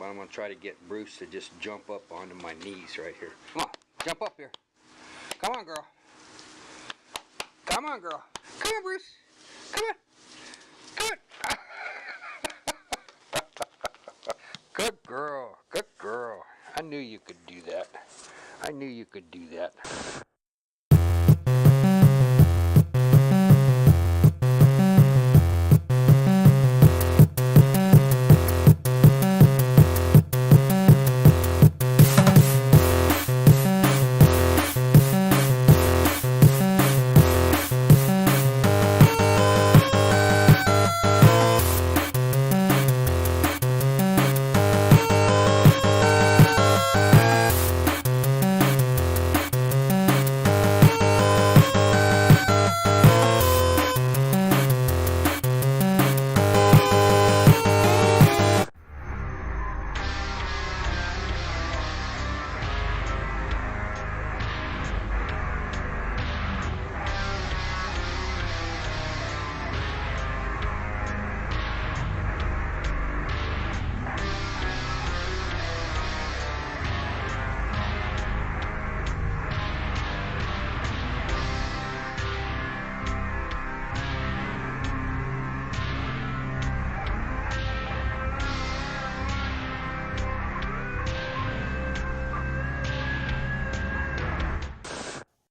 but I'm going to try to get Bruce to just jump up onto my knees right here. Come on, jump up here. Come on, girl. Come on, girl. Come on, Bruce. Come on. Come on. Good girl. Good girl. I knew you could do that. I knew you could do that.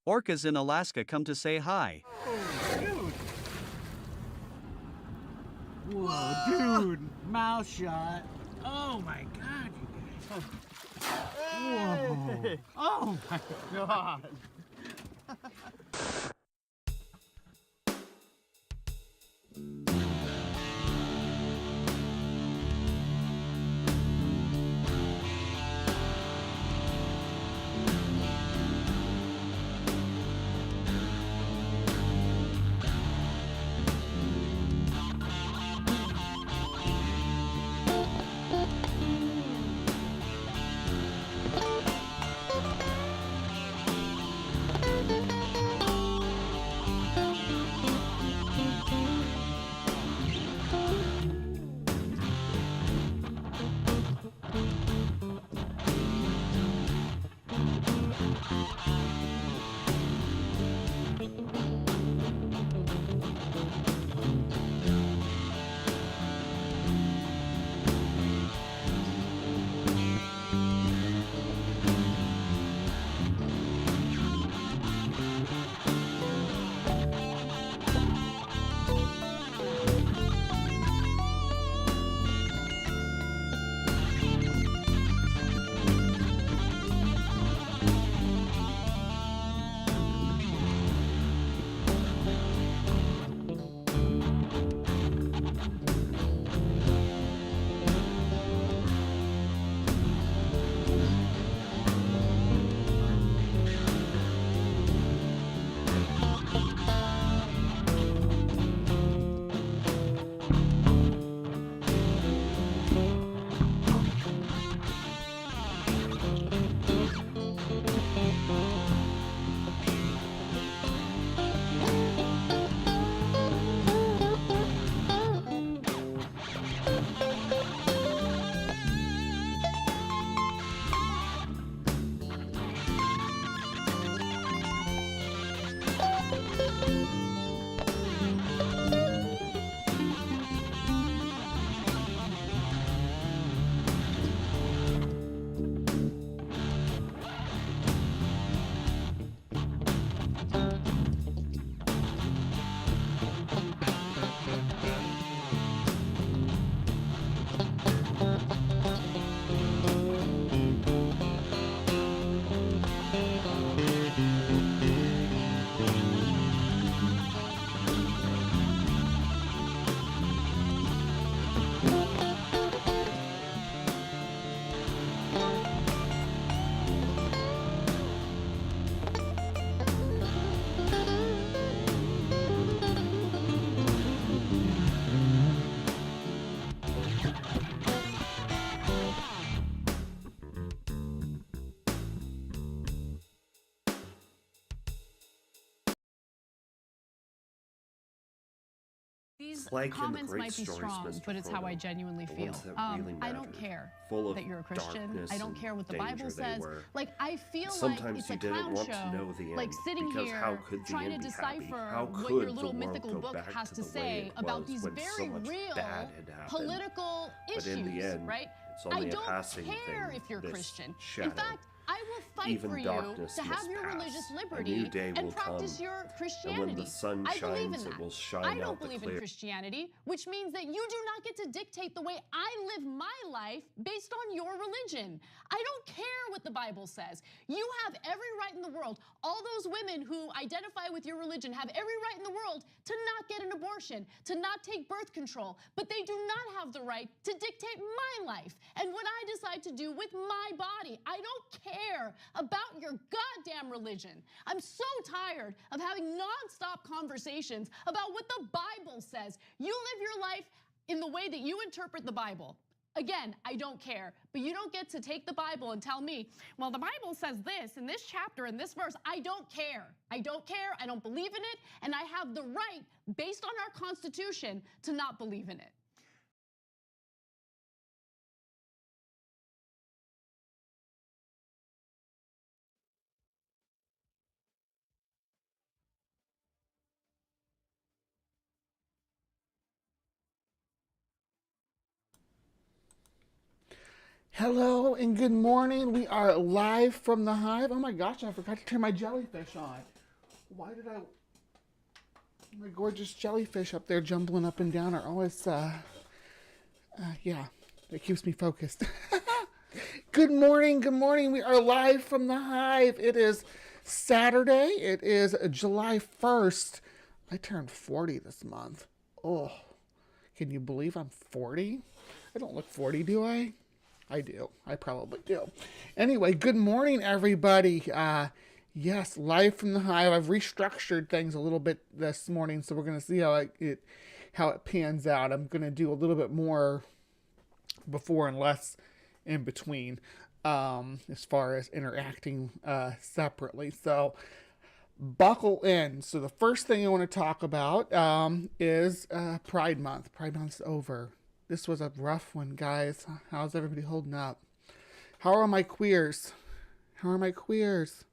Orcas in Alaska come to say hi. Oh, dude. Whoa, dude. Mouth shot. Oh my god, you guys. Whoa. Oh my god. These like in the comments great might be stories, strong, Mr. but it's how I Frodo, genuinely the feel. ones that really I don't mattered, care full of that you're a Christian. darkness I don't and care what the danger Bible they says. were. Like, I feel Sometimes like it's you a didn't clown want to show, know the like end, sitting because here how could the trying end to be happy? decipher How what could your the little world mythical go book back has to to the way say it about was these when so very much real bad had happened? political But issues, in the end, right? it's only I a don't passing care thing, if you're this Christian. shadow. In fact, I will fight Even for you darkness to have must your pass. religious A liberty new day will and practice come, your and Christianity. when the sun I believe in shines, that. it will shine I out don't the believe clear. in Christianity, which means that you do not get to dictate the way I live my life based on your religion. I don't care what the Bible says. You have every right in the world. All those women who identify with your religion have every right in the world to not get an abortion, to not take birth control, but they do not have the right to dictate my life and what I decide to do with my body. I don't care about your goddamn religion. I'm so tired of having nonstop conversations about what the Bible says. You live your life in the way that you interpret the Bible. Again, I don't care, but you don't get to take the Bible and tell me, well, the Bible says this in this chapter, in this verse. I don't care. I don't care. I don't believe in it. And I have the right, based on our Constitution, to not believe in it. Hello and good morning. We are live from the Hive. Oh my gosh, I forgot to turn my jellyfish on. Why did I... My gorgeous jellyfish up there jumbling up and down are always, yeah, it keeps me focused. Good morning, good morning. We are live from the Hive. It is Saturday. It is July 1st. I turned 40 this month. Oh, can you believe I'm 40? I don't look 40, do I? I do. I probably do. Anyway, good morning, everybody. Yes, live from the Hive. I've restructured things a little bit this morning, so we're going to see how it pans out. I'm going to do a little bit more before and less in between, as far as interacting separately. So buckle in. So the first thing I want to talk about is Pride Month. Pride Month's over. This was a rough one, guys. How's everybody holding up? How are my queers? How are my queers?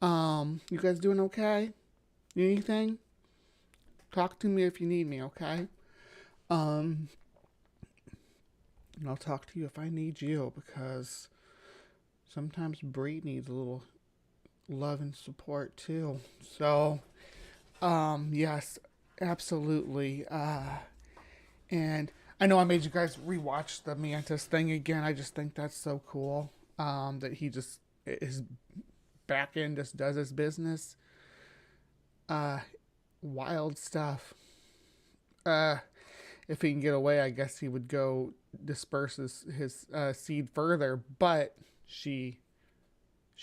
You guys doing okay? Need anything? Talk to me if you need me, okay? And I'll talk to you if I need you, because sometimes Bree needs a little love and support too. So, yes, absolutely. And I know I made you guys rewatch the Mantis thing again. I just think that's so cool. That he just, his back end just does his business. Wild stuff. If he can get away, I guess he would go disperse his seed further, but she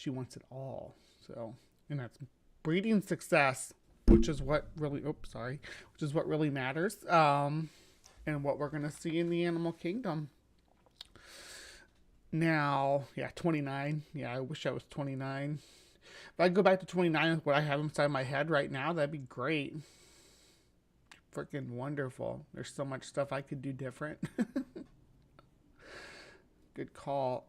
wants it all. So, and that's breeding success, which is what really, which is what really matters. And what we're going to see in the animal kingdom. Now, yeah, 29. Yeah, I wish I was 29. If I go back to 29 with what I have inside my head right now, that'd be great. Freaking wonderful. There's so much stuff I could do different. Good call.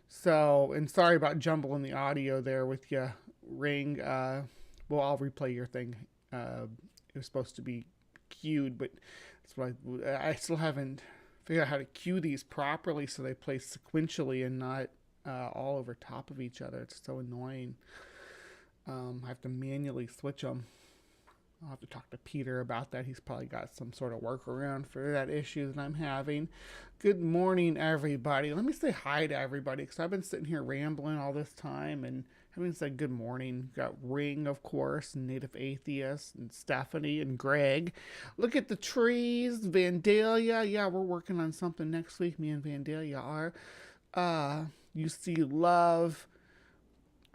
So, and sorry about jumbling the audio there with you, Ring. Well, I'll replay your thing. It was supposed to be queued, but that's what I still haven't figured out how to queue these properly so they play sequentially and not all over top of each other. It's so annoying. I have to manually switch them. I'll have to talk to Peter about that. He's probably got some sort of workaround for that issue that I'm having. Good morning, everybody. Let me say hi to everybody, because I've been sitting here rambling all this time and haven't said good morning. Got Ring, of course, Native Atheist, and Stephanie, and Greg. Look at the trees, Vandalia. Yeah, we're working on something next week. Me and Vandalia are. You see love.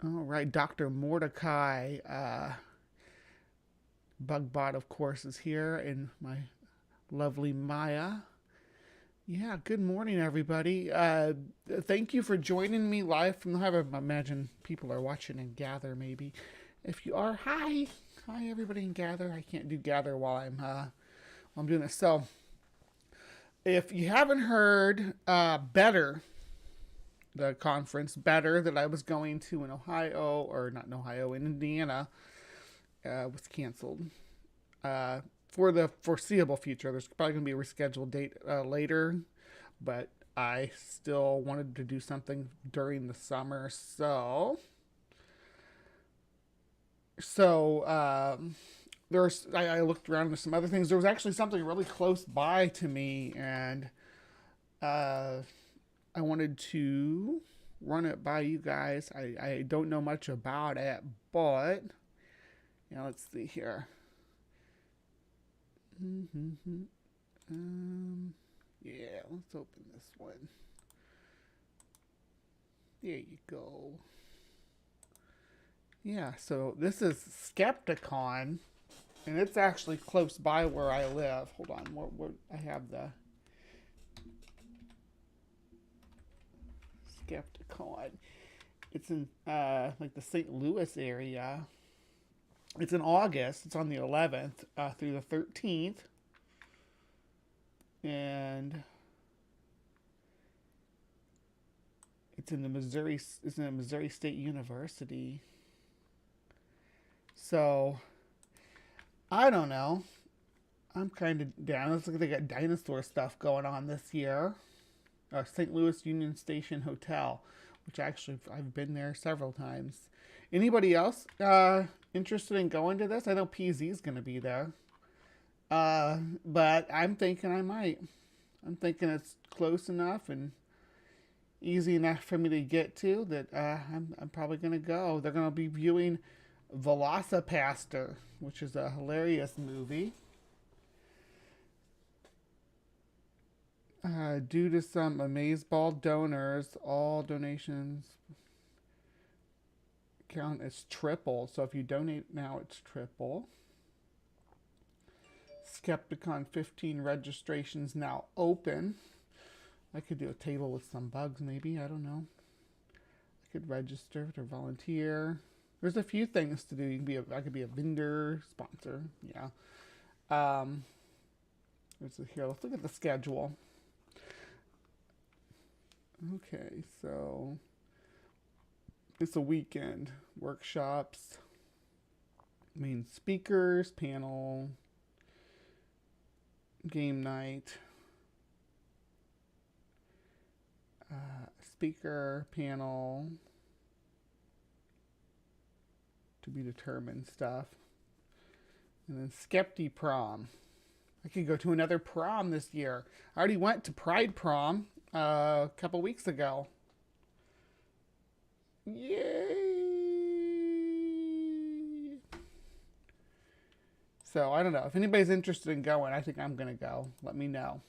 All right, Dr. Mordecai. Bugbot, of course, is here, and my lovely Maya. Yeah, good morning, everybody. Thank you for joining me live from the Hive. I imagine people are watching and gather, maybe. If you are, hi everybody in Gather. I can't do Gather while I'm doing this. So, if you haven't heard, Better, the conference Better that I was going to in Ohio, or not in Ohio, in Indiana, was canceled. For the foreseeable future. There's probably going to be a rescheduled date later, but I still wanted to do something during the summer. So I looked around at some other things. There was actually something really close by to me, and I wanted to run it by you guys. I don't know much about it, but yeah, let's see here. Yeah, let's open this one. There you go. Yeah, so this is Skepticon, and it's actually close by where I live. Hold on, what I have the Skepticon. It's in like the St. Louis area. It's in August. It's on the 11th through the 13th. And it's in the Missouri State University. So, I don't know. I'm kind of down. Looks like they got dinosaur stuff going on this year. St. Louis Union Station Hotel, which actually I've been there several times. Anybody else interested in going to this? I know PZ's going to be there. But I'm thinking I might. I'm thinking it's close enough and easy enough for me to get to that I'm probably going to go. They're going to be viewing Velocipaster, which is a hilarious movie. Due to some Amazeball donors, all donations count as triple. So if you donate now, it's triple. Skepticon 15 registrations now open. I could do a table with some bugs, maybe. I don't know. I could register to volunteer. There's a few things to do. I could be a vendor, sponsor. Yeah. Here, let's look at the schedule. Okay, so it's a weekend. Workshops, main speakers, panel, game night, speaker, panel, to be determined stuff, and then Skepti Prom. I could go to another prom this year. I already went to Pride Prom a couple weeks ago. Yay! So, I don't know. If anybody's interested in going, I think I'm going to go. Let me know.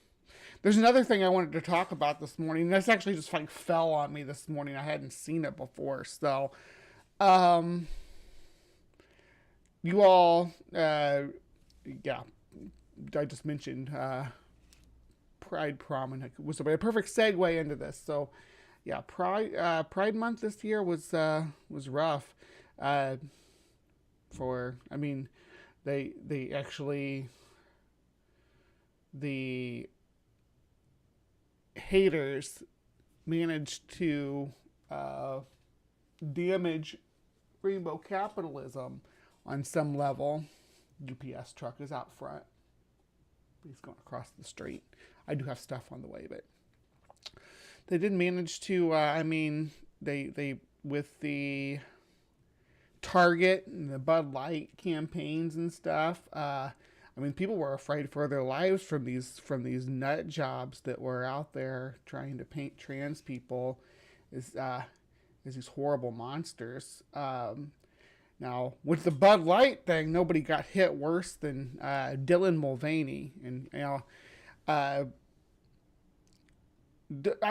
There's another thing I wanted to talk about this morning. This actually just like fell on me this morning. I hadn't seen it before. So, you all, yeah, I just mentioned Pride Prom, and it was a perfect segue into this. So, yeah, Pride Month this year was rough. They actually, the haters managed to damage rainbow capitalism on some level. UPS truck is out front. He's going across the street. I do have stuff on the way, but they did manage to, they with the Target and the Bud Light campaigns and stuff, people were afraid for their lives from these nut jobs that were out there trying to paint trans people as these horrible monsters. Now, with the Bud Light thing, nobody got hit worse than Dylan Mulvaney. And,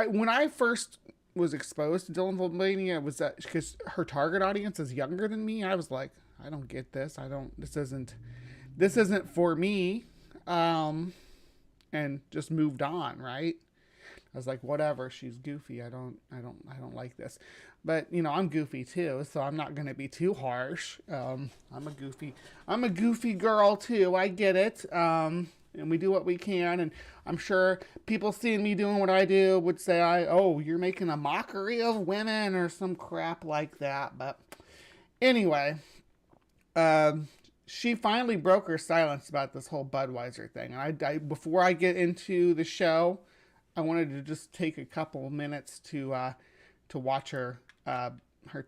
when I first was exposed to Dylan Mulvaney, it was because her target audience is younger than me. I was like, I don't get this. This isn't for me. And just moved on, right? I was like, whatever, she's goofy. I don't like this. But you know, I'm goofy too, so I'm not gonna be too harsh. I'm a goofy girl too. I get it. And we do what we can, and I'm sure people seeing me doing what I do would say, oh, you're making a mockery of women or some crap like that. But anyway, she finally broke her silence about this whole Budweiser thing. And I before I get into the show, I wanted to just take a couple of minutes to watch her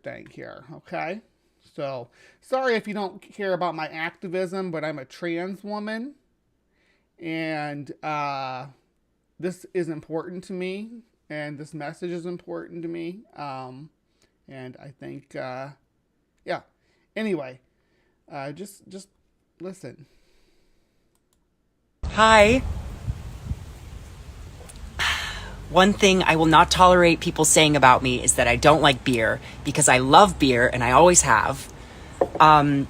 thing here. Okay, so sorry if you don't care about my activism, but I'm a trans woman. And this is important to me, and this message is important to me. And I think, yeah. Anyway, just listen. Hi. One thing I will not tolerate people saying about me is that I don't like beer, because I love beer and I always have. I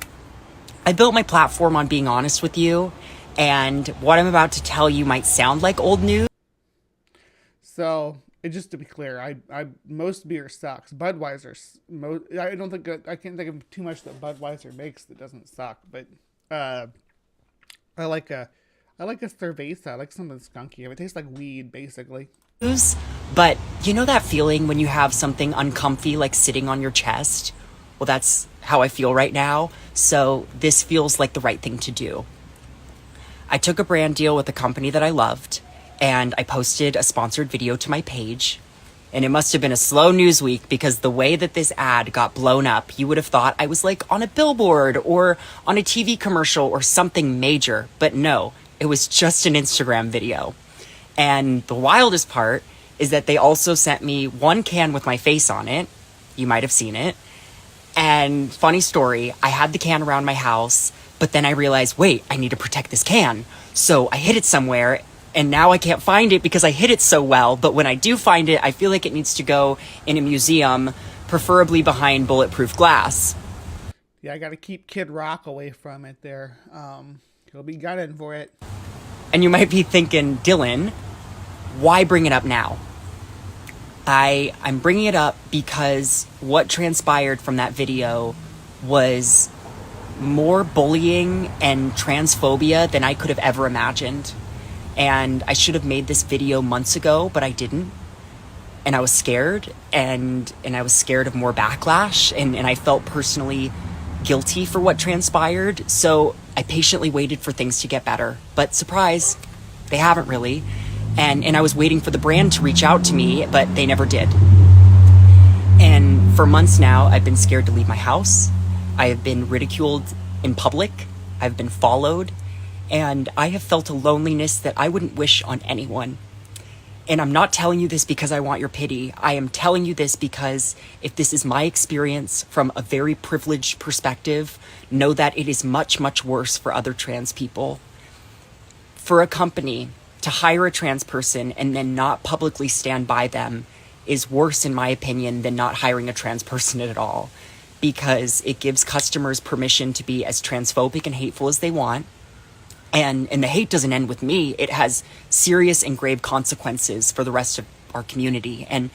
built my platform on being honest with you. And what I'm about to tell you might sound like old news. So, just to be clear, I most beer sucks. Budweiser, I can't think of too much that Budweiser makes that doesn't suck. But I like a cerveza. I like something skunky. It tastes like weed, basically. But you know that feeling when you have something uncomfy like sitting on your chest? Well, that's how I feel right now. So this feels like the right thing to do. I took a brand deal with a company that I loved, and I posted a sponsored video to my page. And it must have been a slow news week, because the way that this ad got blown up, you would have thought I was like on a billboard or on a TV commercial or something major. But no, it was just an Instagram video. And the wildest part is that they also sent me one can with my face on it. You might have seen it. And funny story, I had the can around my house, but then I realized, wait, I need to protect this can. So I hid it somewhere, and now I can't find it because I hid it so well. But when I do find it, I feel like it needs to go in a museum, preferably behind bulletproof glass. Yeah, I got to keep Kid Rock away from it there. He'll be gunning for it. And you might be thinking, Dylan, why bring it up now? I'm bringing it up because what transpired from that video was more bullying and transphobia than I could have ever imagined. And I should have made this video months ago, but I didn't. And I was scared, and I was scared of more backlash, and I felt personally guilty for what transpired. So I patiently waited for things to get better. But surprise, they haven't really. And I was waiting for the brand to reach out to me, but they never did. And for months now, I've been scared to leave my house. I have been ridiculed in public. I've been followed. And I have felt a loneliness that I wouldn't wish on anyone. And I'm not telling you this because I want your pity. I am telling you this because if this is my experience from a very privileged perspective, know that it is much, much worse for other trans people. For a company to hire a trans person and then not publicly stand by them is worse, in my opinion, than not hiring a trans person at all, because it gives customers permission to be as transphobic and hateful as they want. And the hate doesn't end with me. It has serious and grave consequences for the rest of our community. And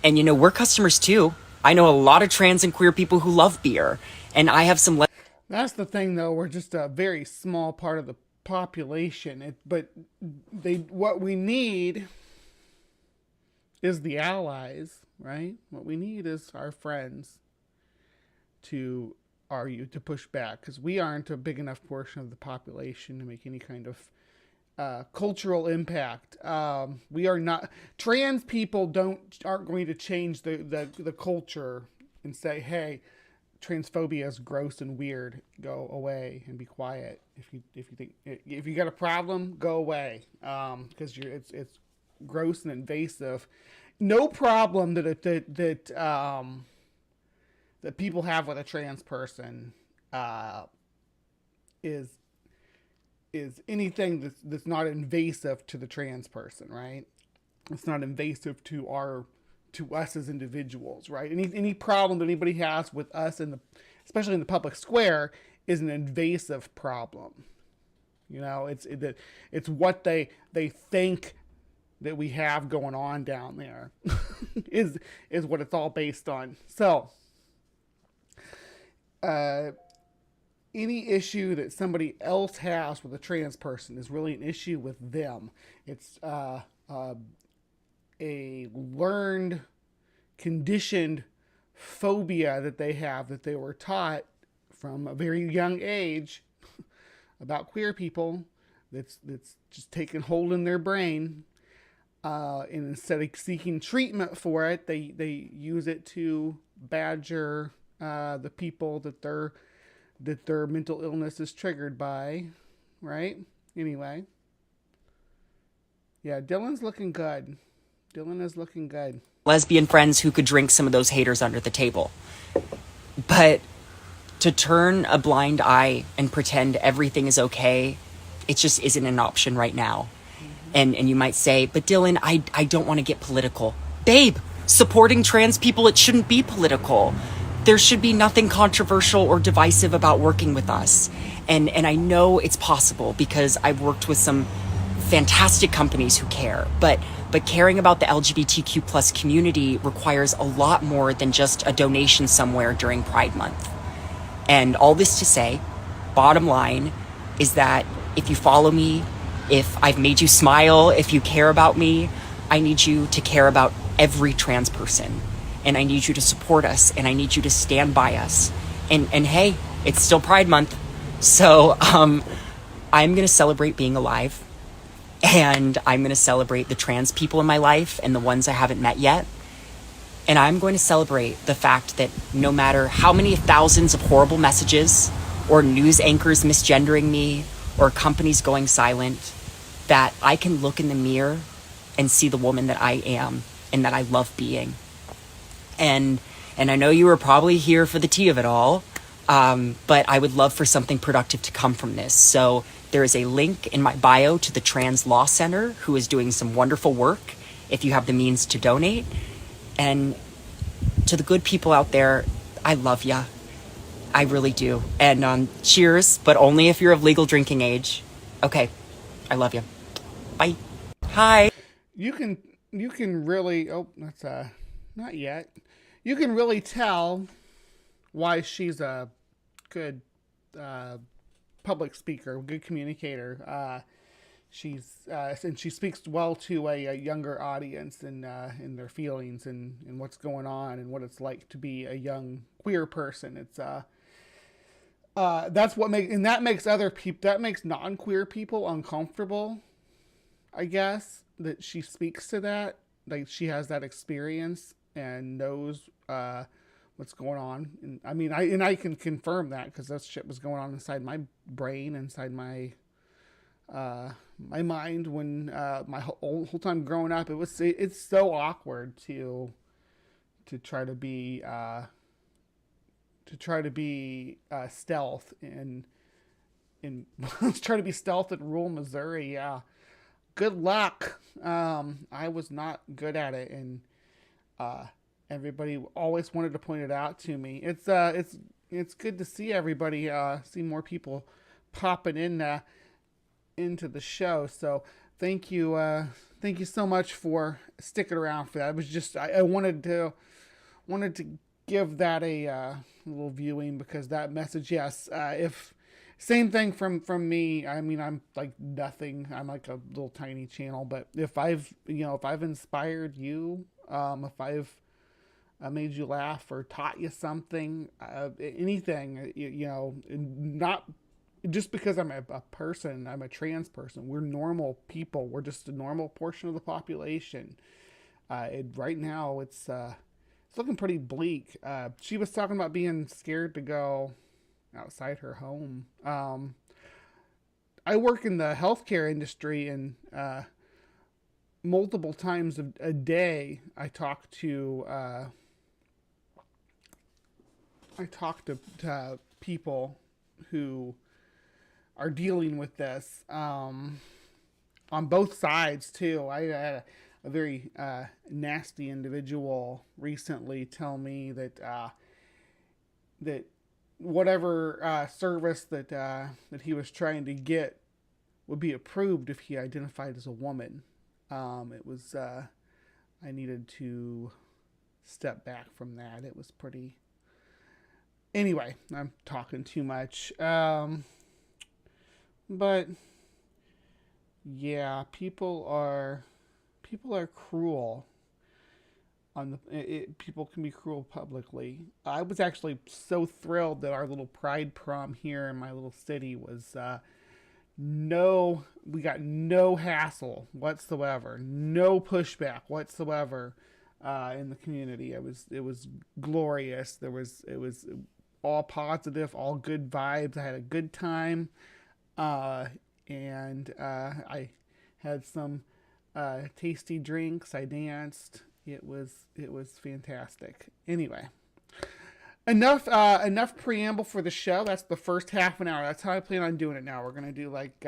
you know, we're customers too. I know a lot of trans and queer people who love beer, and I have some... That's the thing, though. We're just a very small part of the population. What we need is the allies, right? What we need is our friends to argue, to push back, because we aren't a big enough portion of the population to make any kind of cultural impact. We are not, trans people aren't going to change the culture and say, hey, transphobia is gross and weird, go away and be quiet. If you got a problem, go away, because it's gross and invasive. No problem that people have with a trans person is anything that's not invasive to the trans person, right? It's not invasive to us as individuals, right? Any problem that anybody has with us especially in the public square is an invasive problem. You know, it's what they think that we have going on down there is what it's all based on. So any issue that somebody else has with a trans person is really an issue with them. It's a learned, conditioned phobia that they have, that they were taught from a very young age about queer people, that's just taken hold in their brain. And instead of seeking treatment for it, they use it to badger the people that their mental illness is triggered by, right? Anyway, yeah, Dylan's looking good. Dylan is looking good. Lesbian friends who could drink some of those haters under the table. But to turn a blind eye and pretend everything is okay, it just isn't an option right now. And you might say, but Dylan, I don't want to get political. Babe, supporting trans people, it shouldn't be political. There should be nothing controversial or divisive about working with us. And I know it's possible because I've worked with some fantastic companies who care, but caring about the LGBTQ plus community requires a lot more than just a donation somewhere during Pride Month. And all this to say, bottom line is that if you follow me, if I've made you smile, if you care about me, I need you to care about every trans person. And I need you to support us, and I need you to stand by us. And hey, it's still Pride Month. So I'm going to celebrate being alive. And I'm going to celebrate the trans people in my life and the ones I haven't met yet. And I'm going to celebrate the fact that no matter how many thousands of horrible messages or news anchors misgendering me or companies going silent, that I can look in the mirror and see the woman that I am and that I love being. And I know you were probably here for the tea of it all, but I would love for something productive to come from this. So there is a link in my bio to the Trans Law Center, who is doing some wonderful work if you have the means to donate. And to the good people out there, I love ya. I really do. And cheers, but only if you're of legal drinking age. Okay, I love you. Bye. Hi. You can really, that's not yet. You can really tell why she's a good public speaker, good communicator. And she speaks well to a younger audience and in their feelings and what's going on and what it's like to be a young queer person. It's that's what makes other people, that makes non-queer people uncomfortable, I guess, that she speaks to that. Like, she has that experience and knows what's going on. And I mean, I can confirm that because that shit was going on inside my brain, inside my my mind when my whole time growing up. It's so awkward to try to be stealth in try to be stealth in rural Missouri. Yeah, good luck. I was not good at it, and everybody always wanted to point it out to me. It's good to see everybody, see more people popping into the show. So thank you so much for sticking around for that. It was just I wanted to give that a little viewing, because that message, yes, if same thing from me. I mean, I'm like nothing. I'm like a little tiny channel, but if I've inspired you, if I've made you laugh or taught you something, anything, not just because I'm a person, I'm a trans person. We're normal people. We're just a normal portion of the population. Right now, it's looking pretty bleak. She was talking about being scared to go outside her home. I work in the healthcare industry, and multiple times a day, I talk to people who are dealing with this, on both sides too. I had a very nasty individual recently tell me that that whatever service that he was trying to get would be approved if he identified as a woman. It was, I needed to step back from that. It was pretty, anyway, I'm talking too much. But yeah, people are cruel. People can be cruel publicly. I was actually so thrilled that our little pride prom here in my little city was we got no hassle whatsoever, no pushback whatsoever in the community. It was glorious. It was all positive, all good vibes. I had a good time, and I had some tasty drinks. I danced. It was fantastic. Anyway, enough preamble for the show. That's the first half an hour. That's how I plan on doing it now. We're gonna do like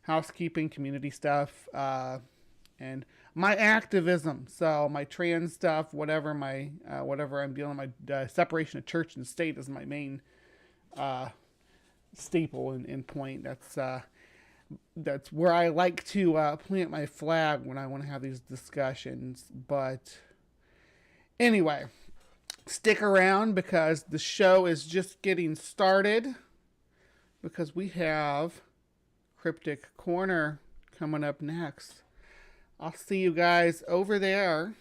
housekeeping, community stuff, and my activism. So my trans stuff, whatever I'm dealing. My separation of church and state is my main staple and point. That's where I like to plant my flag when I want to have these discussions. But anyway, stick around because the show is just getting started, because we have Cryptic Corner coming up next. I'll see you guys over there.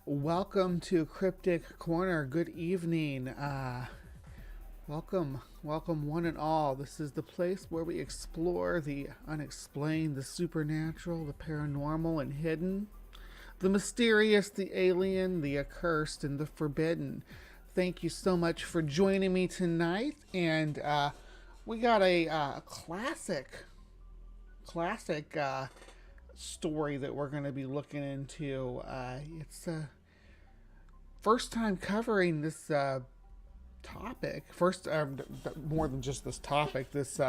Welcome to Cryptic Corner. Good evening. Welcome one and all. This is the place where we explore the unexplained, the supernatural, the paranormal and hidden, the mysterious, the alien, the accursed, and the forbidden. Thank you so much for joining me tonight. And we got a classic story that we're going to be looking into. It's first time covering this topic. First, more than just this topic, this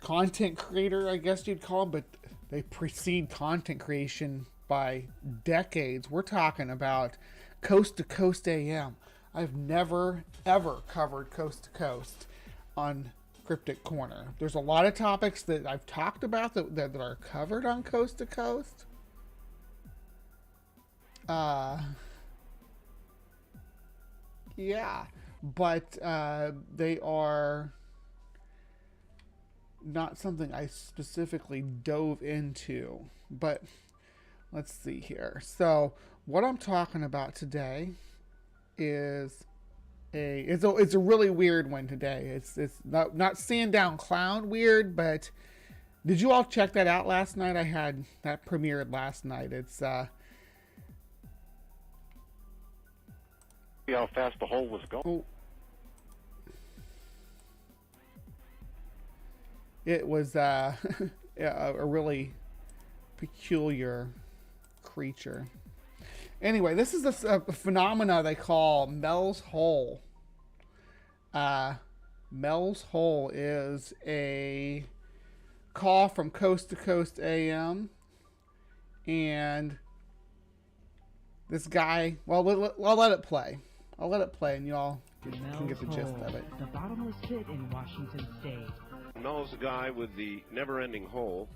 content creator, I guess you'd call them, but they precede content creation by decades. We're talking about Coast to Coast AM. I've never, ever covered Coast to Coast on Cryptic Corner. There's a lot of topics that I've talked about that are covered on Coast to Coast. Yeah, but they are not something I specifically dove into. But let's see here. So what I'm talking about today is it's a really weird one today. It's not Sandown Clown weird, but did you all check that out last night? I had that premiered last night. It's See how fast the hole was going. oh, it was a really peculiar creature. Anyway, this is a phenomena they call Mel's Hole. Mel's Hole is a call from Coast to Coast AM, and this guy, well, I'll let it play. I'll let it play, and you all can get the gist of it. The bottomless pit in Washington State. Mel's the guy with the never-ending hole,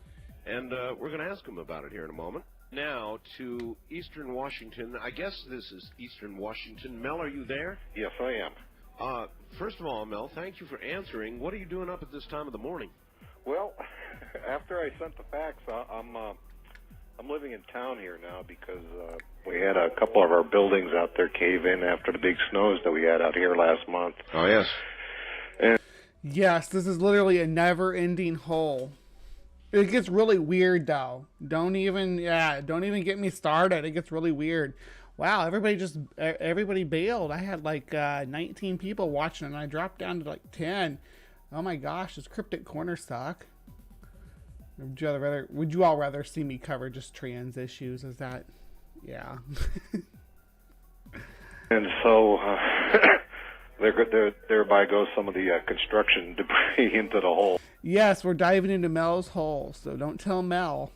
and we're going to ask him about it here in a moment. Now to Eastern Washington. I guess this is Eastern Washington. Mel, are you there? Yes, I am. First of all, Mel, thank you for answering. What are you doing up at this time of the morning? Well, after I sent the fax, I'm living in town here now because we had a couple of our buildings out there cave in after the big snows that we had out here last month. Oh, yes. And Yes, this is literally a never-ending hole. It gets really weird, though. Don't even get me started. It gets really weird. Wow, everybody bailed. I had like 19 people watching, and I dropped down to like 10. Oh my gosh, does CryptoCorner suck? Would you all rather see me cover just trans issues? Is that, yeah. and so thereby goes some of the construction debris into the hole. Yes, we're diving into Mel's hole, so don't tell Mel.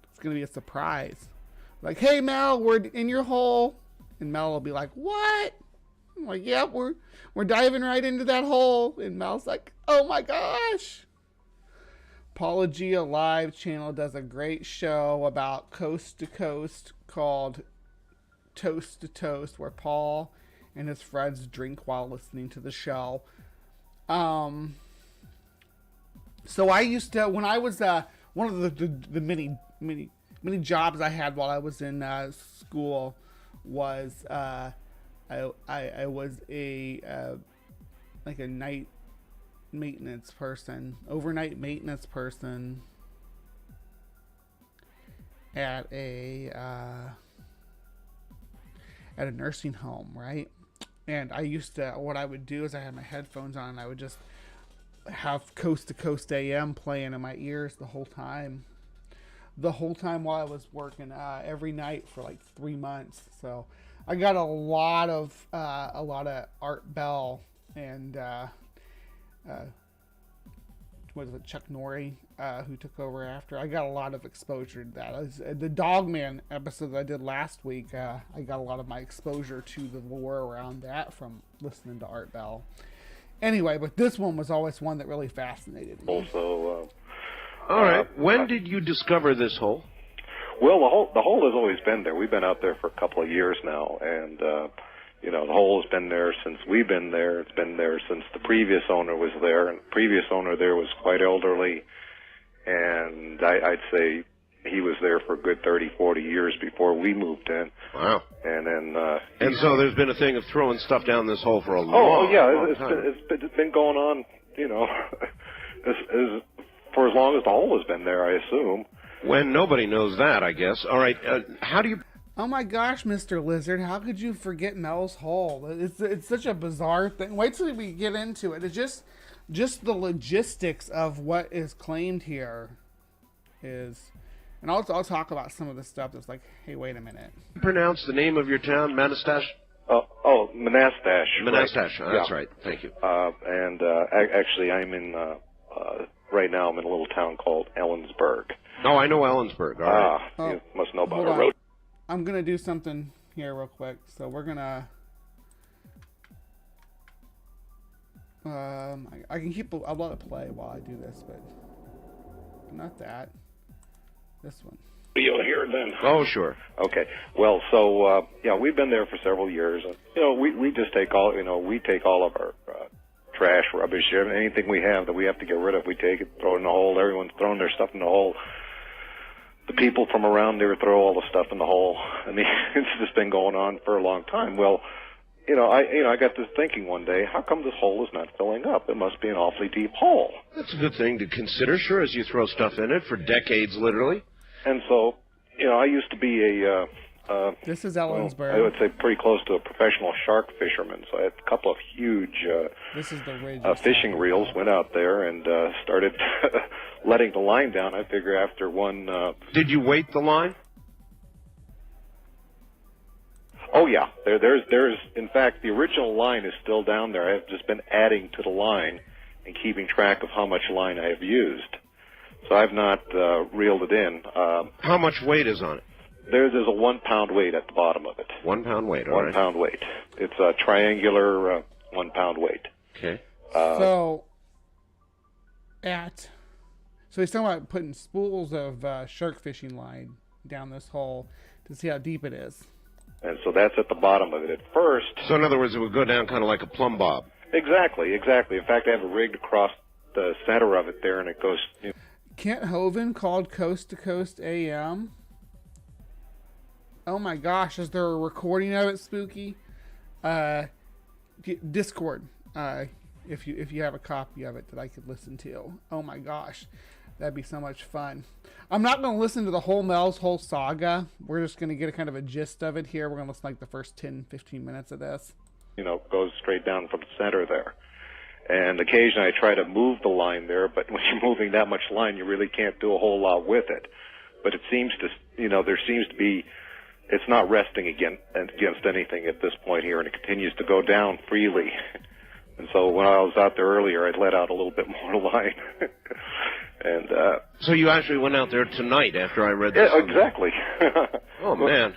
It's going to be a surprise. Like, hey, Mel, we're in your hole. And Mel will be like, what? I'm like, yep, we're diving right into that hole. And Mel's like, oh my gosh. Apologia Live channel does a great show about coast to coast called Toast to Toast, where Paul and his friends drink while listening to the show. So I used to, when I was one of the many jobs I had while I was in school was I was a like a night maintenance person, overnight maintenance person at a nursing home, right? And I used to, what I would do is I had my headphones on and I would just have Coast to Coast AM playing in my ears the whole time while I was working every night for like 3 months. So I got a lot of Art Bell and what is it, Chuck Norrie, who took over after. I got a lot of exposure to that. The Dogman episode that I did last week, I got a lot of my exposure to the lore around that from listening to Art Bell. Anyway, but this one was always one that really fascinated me. Also, all right. When did you discover this hole? Well, the hole has always been there. We've been out there for a couple of years now, and the hole has been there since we've been there. It's been there since the previous owner was there, and the previous owner there was quite elderly, and I'd say he was there for a good 30, 40 years before we moved in. Wow. And then and so there's been a thing of throwing stuff down this hole for a long time. It's been going on, for as long as the hole has been there, I assume. When nobody knows that, I guess. All right, how do you... Oh my gosh, Mr. Lizard, how could you forget Mel's hole? It's such a bizarre thing. Wait till we get into it. It's just the logistics of what is claimed here is... And I'll talk about some of the stuff that's like, hey, wait a minute. Pronounce the name of your town, Manastash? Manastash. Manastash, right. That's Yeah. Right. Thank you. Actually, I'm in, right now I'm in a little town called Ellensburg. Oh, I know Ellensburg. All right. You must know about Hold it. on. I'm going to do something here real quick. So we're going to... I can keep... I'll let it play while I do this, but... Not that. This one. You'll hear it then. Oh, sure. Okay. Well, so we've been there for several years, and we just take all we take all of our trash, rubbish, anything we have that we have to get rid of, we take it, throw it in the hole. Everyone's throwing their stuff in the hole. The people from around there throw all the stuff in the hole. I mean, it's just been going on for a long time. Well, I got to thinking one day, how come this hole is not filling up? It must be an awfully deep hole. That's a good thing to consider, sure, as you throw stuff in it for decades, literally. And so, I used to be a... this is Ellensburg. I would say pretty close to a professional shark fisherman. So I had a couple of huge this is the ridge fishing reels, went out there and started letting the line down. I figure after one... Did you weight the line? Oh, yeah. There's, in fact, the original line is still down there. I've just been adding to the line and keeping track of how much line I have used. So I've not reeled it in. How much weight is on it? There's a 1 pound weight at the bottom of it. 1 pound weight, all 1 right. pound weight. It's a triangular 1 pound weight. Okay. So he's talking about putting spools of shark fishing line down this hole to see how deep it is. And so that's at the bottom of it at first. So in other words, it would go down kind of like a plumb bob. Exactly. In fact, I have it rigged across the center of it there, and it goes... Kent Hovind called Coast to Coast AM. Oh my gosh, is there a recording of it, Spooky? Discord, if you have a copy of it that I could listen to. Oh my gosh, that'd be so much fun. I'm not going to listen to the whole Mel's whole saga. We're just going to get a kind of a gist of it here. We're going to listen like the first 10-15 minutes of this. Goes straight down from the center there. And occasionally I try to move the line there, but when you're moving that much line, you really can't do a whole lot with it. But it seems to, there seems to be, it's not resting against anything at this point here, and it continues to go down freely. And so when I was out there earlier, I'd let out a little bit more line. And so you actually went out there tonight after I read this? Yeah, exactly. Oh, man.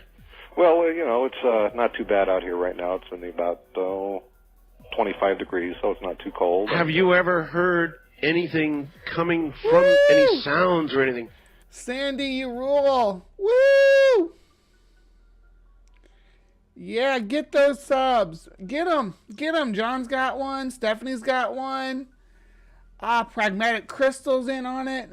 Well, it's not too bad out here right now. It's only about 25 degrees, so it's not too cold. Have you ever heard anything coming from any sounds or anything? Sandy, you rule. Woo! Yeah, get those subs. Get them. Get them. John's got one. Stephanie's got one. Pragmatic Crystal's in on it.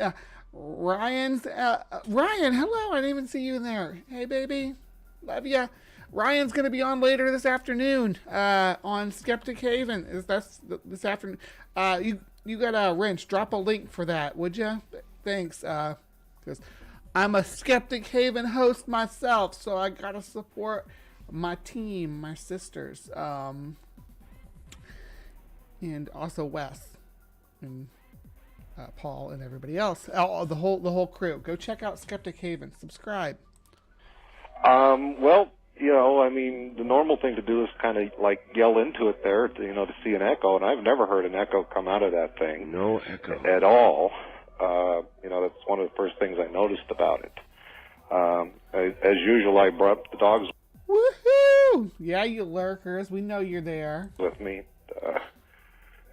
Ryan, hello. I didn't even see you in there. Hey, baby. Love ya. Ryan's going to be on later this afternoon on Skeptic Haven. That's this afternoon. You got a wrench. Drop a link for that, would you? Thanks. Because I'm a Skeptic Haven host myself, so I got to support my team, my sisters, and also Wes and Paul and everybody else, the whole crew. Go check out Skeptic Haven. Subscribe. Well, the normal thing to do is kind of like yell into it there, to see an echo, and I've never heard an echo come out of that thing. No echo at all. That's one of the first things I noticed about it. As usual, I brought up the dogs. Woohoo! Yeah, you lurkers. We know you're there. With me.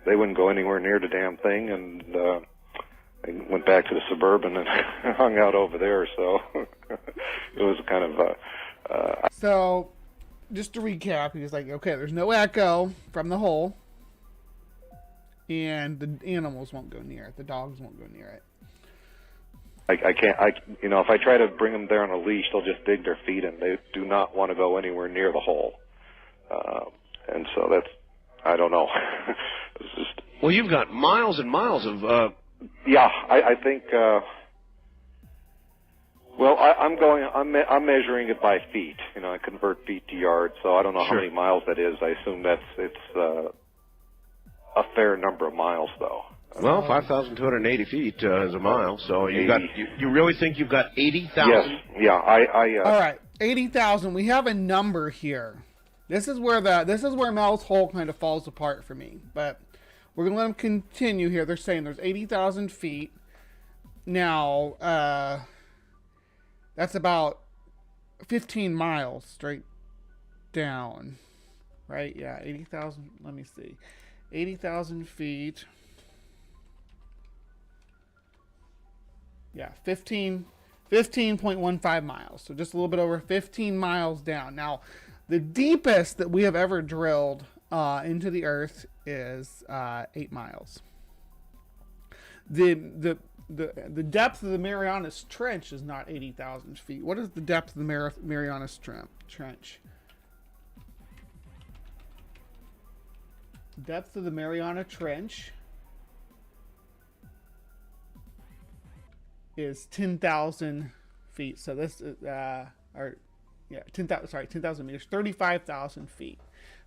They wouldn't go anywhere near the damn thing, and I went back to the Suburban and hung out over there, so it was kind of... So, just to recap, he was like, okay, there's no echo from the hole, and the animals won't go near it. The dogs won't go near it. I can't, if I try to bring them there on a leash, they'll just dig their feet in. They do not want to go anywhere near the hole. And so that's, I don't know. It's just... Well, you've got miles and miles of... Yeah, I think... I'm measuring it by feet. I convert feet to yards, so I don't know how many miles that is. I assume it's a fair number of miles, though. Well, 5,280 feet is a mile, so you really think you've got 80,000? Yes, yeah. All right, 80,000. We have a number here. This is where Mel's hole kind of falls apart for me, but we're gonna let him continue here. They're saying there's 80,000 feet. Now, that's about 15 miles straight down, right? Yeah, 80,000. Let me see, 80,000 feet. Yeah, 15.15 miles. So just a little bit over 15 miles down. Now, the deepest that we have ever drilled into the earth is 8 miles. The depth of the Marianas Trench is not 80,000 feet. What is the depth of the Marianas Trench? Depth of the Mariana Trench is 10,000 feet. So this is 10,000 meters, 35,000 feet.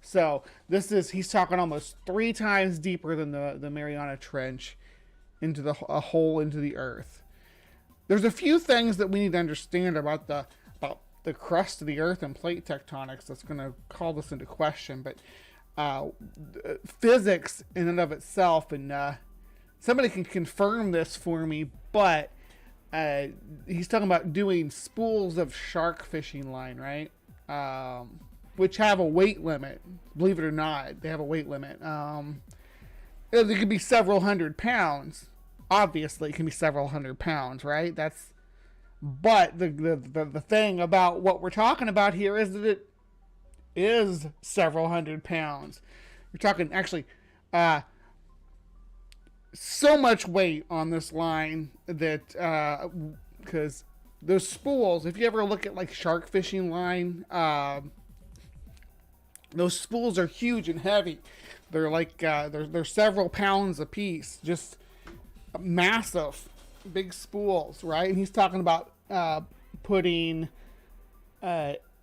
So he's talking almost 3 times deeper than the Mariana Trench into a hole into the earth. There's a few things that we need to understand about the crust of the earth and plate tectonics that's going to call this into question, but physics in and of itself, and somebody can confirm this for me, but he's talking about doing spools of shark fishing line, right? Which have a weight limit. Believe it or not, they have a weight limit. It could be several hundred pounds. Obviously, it can be several hundred pounds, right? That's But the thing about what we're talking about here is that it is several hundred pounds. You're talking actually so much weight on this line that because those spools, if you ever look at like shark fishing line, those spools are huge and heavy. They're like they're several pounds a piece, just massive, big spools, right? And he's talking about putting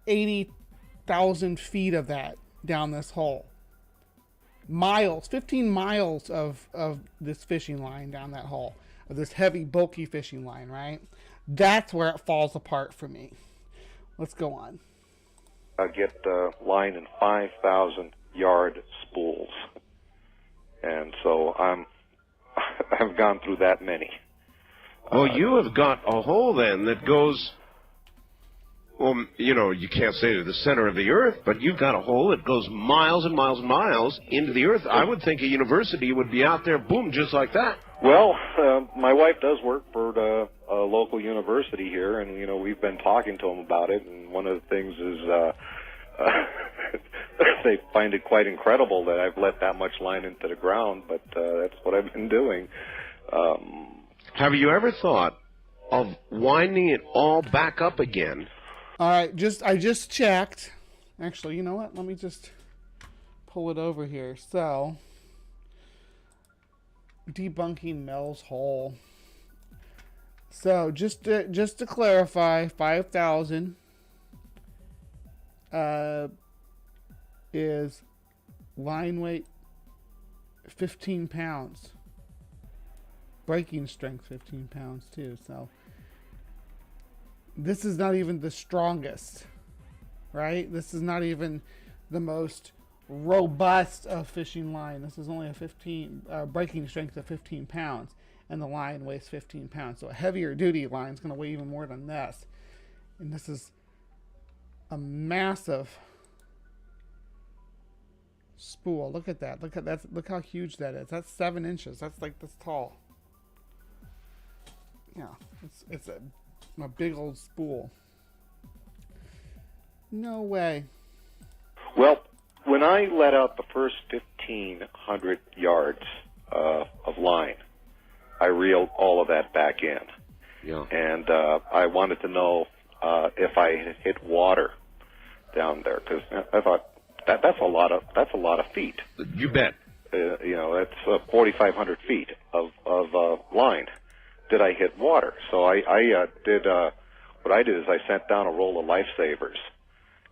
80,000 feet of that down this hole. Miles, 15 miles of this fishing line down that hole, of this heavy, bulky fishing line, right? That's where it falls apart for me. Let's go on. I get line in 5,000 yard spools, and so I've gone through that many. Well, you have got a hole then that goes, well, you know, you can't say to the center of the earth, but you've got a hole that goes miles and miles and miles into the earth. I would think a university would be out there, boom, just like that. Well, my wife does work for a local university here, and, you know, we've been talking to them about it, and one of the things is they find it quite incredible that I've let that much line into the ground, but that's what I've been doing. Have you ever thought of winding it all back up again? All right, I just checked. Actually, you know what? Let me just pull it over here. So, debunking Mel's hole. So, just to clarify, 5,000 is line weight 15 pounds. Breaking strength 15 pounds too. So this is not even the strongest, right? This is not even the most robust of fishing line. This is only a breaking strength of 15 pounds, and the line weighs 15 pounds. So a heavier duty line is going to weigh even more than this. And this is a massive spool. Look at that. Look at that. Look how huge that is. That's 7 inches. That's like this tall. Yeah, it's a big old spool. No way. Well, when I let out the first 1,500 yards of line, I reeled all of that back in. Yeah. And I wanted to know if I had hit water down there, because I thought that's a lot of feet. You bet. You know, that's 4,500 feet of line. Did I hit water? So I did. What I did is I sent down a roll of lifesavers.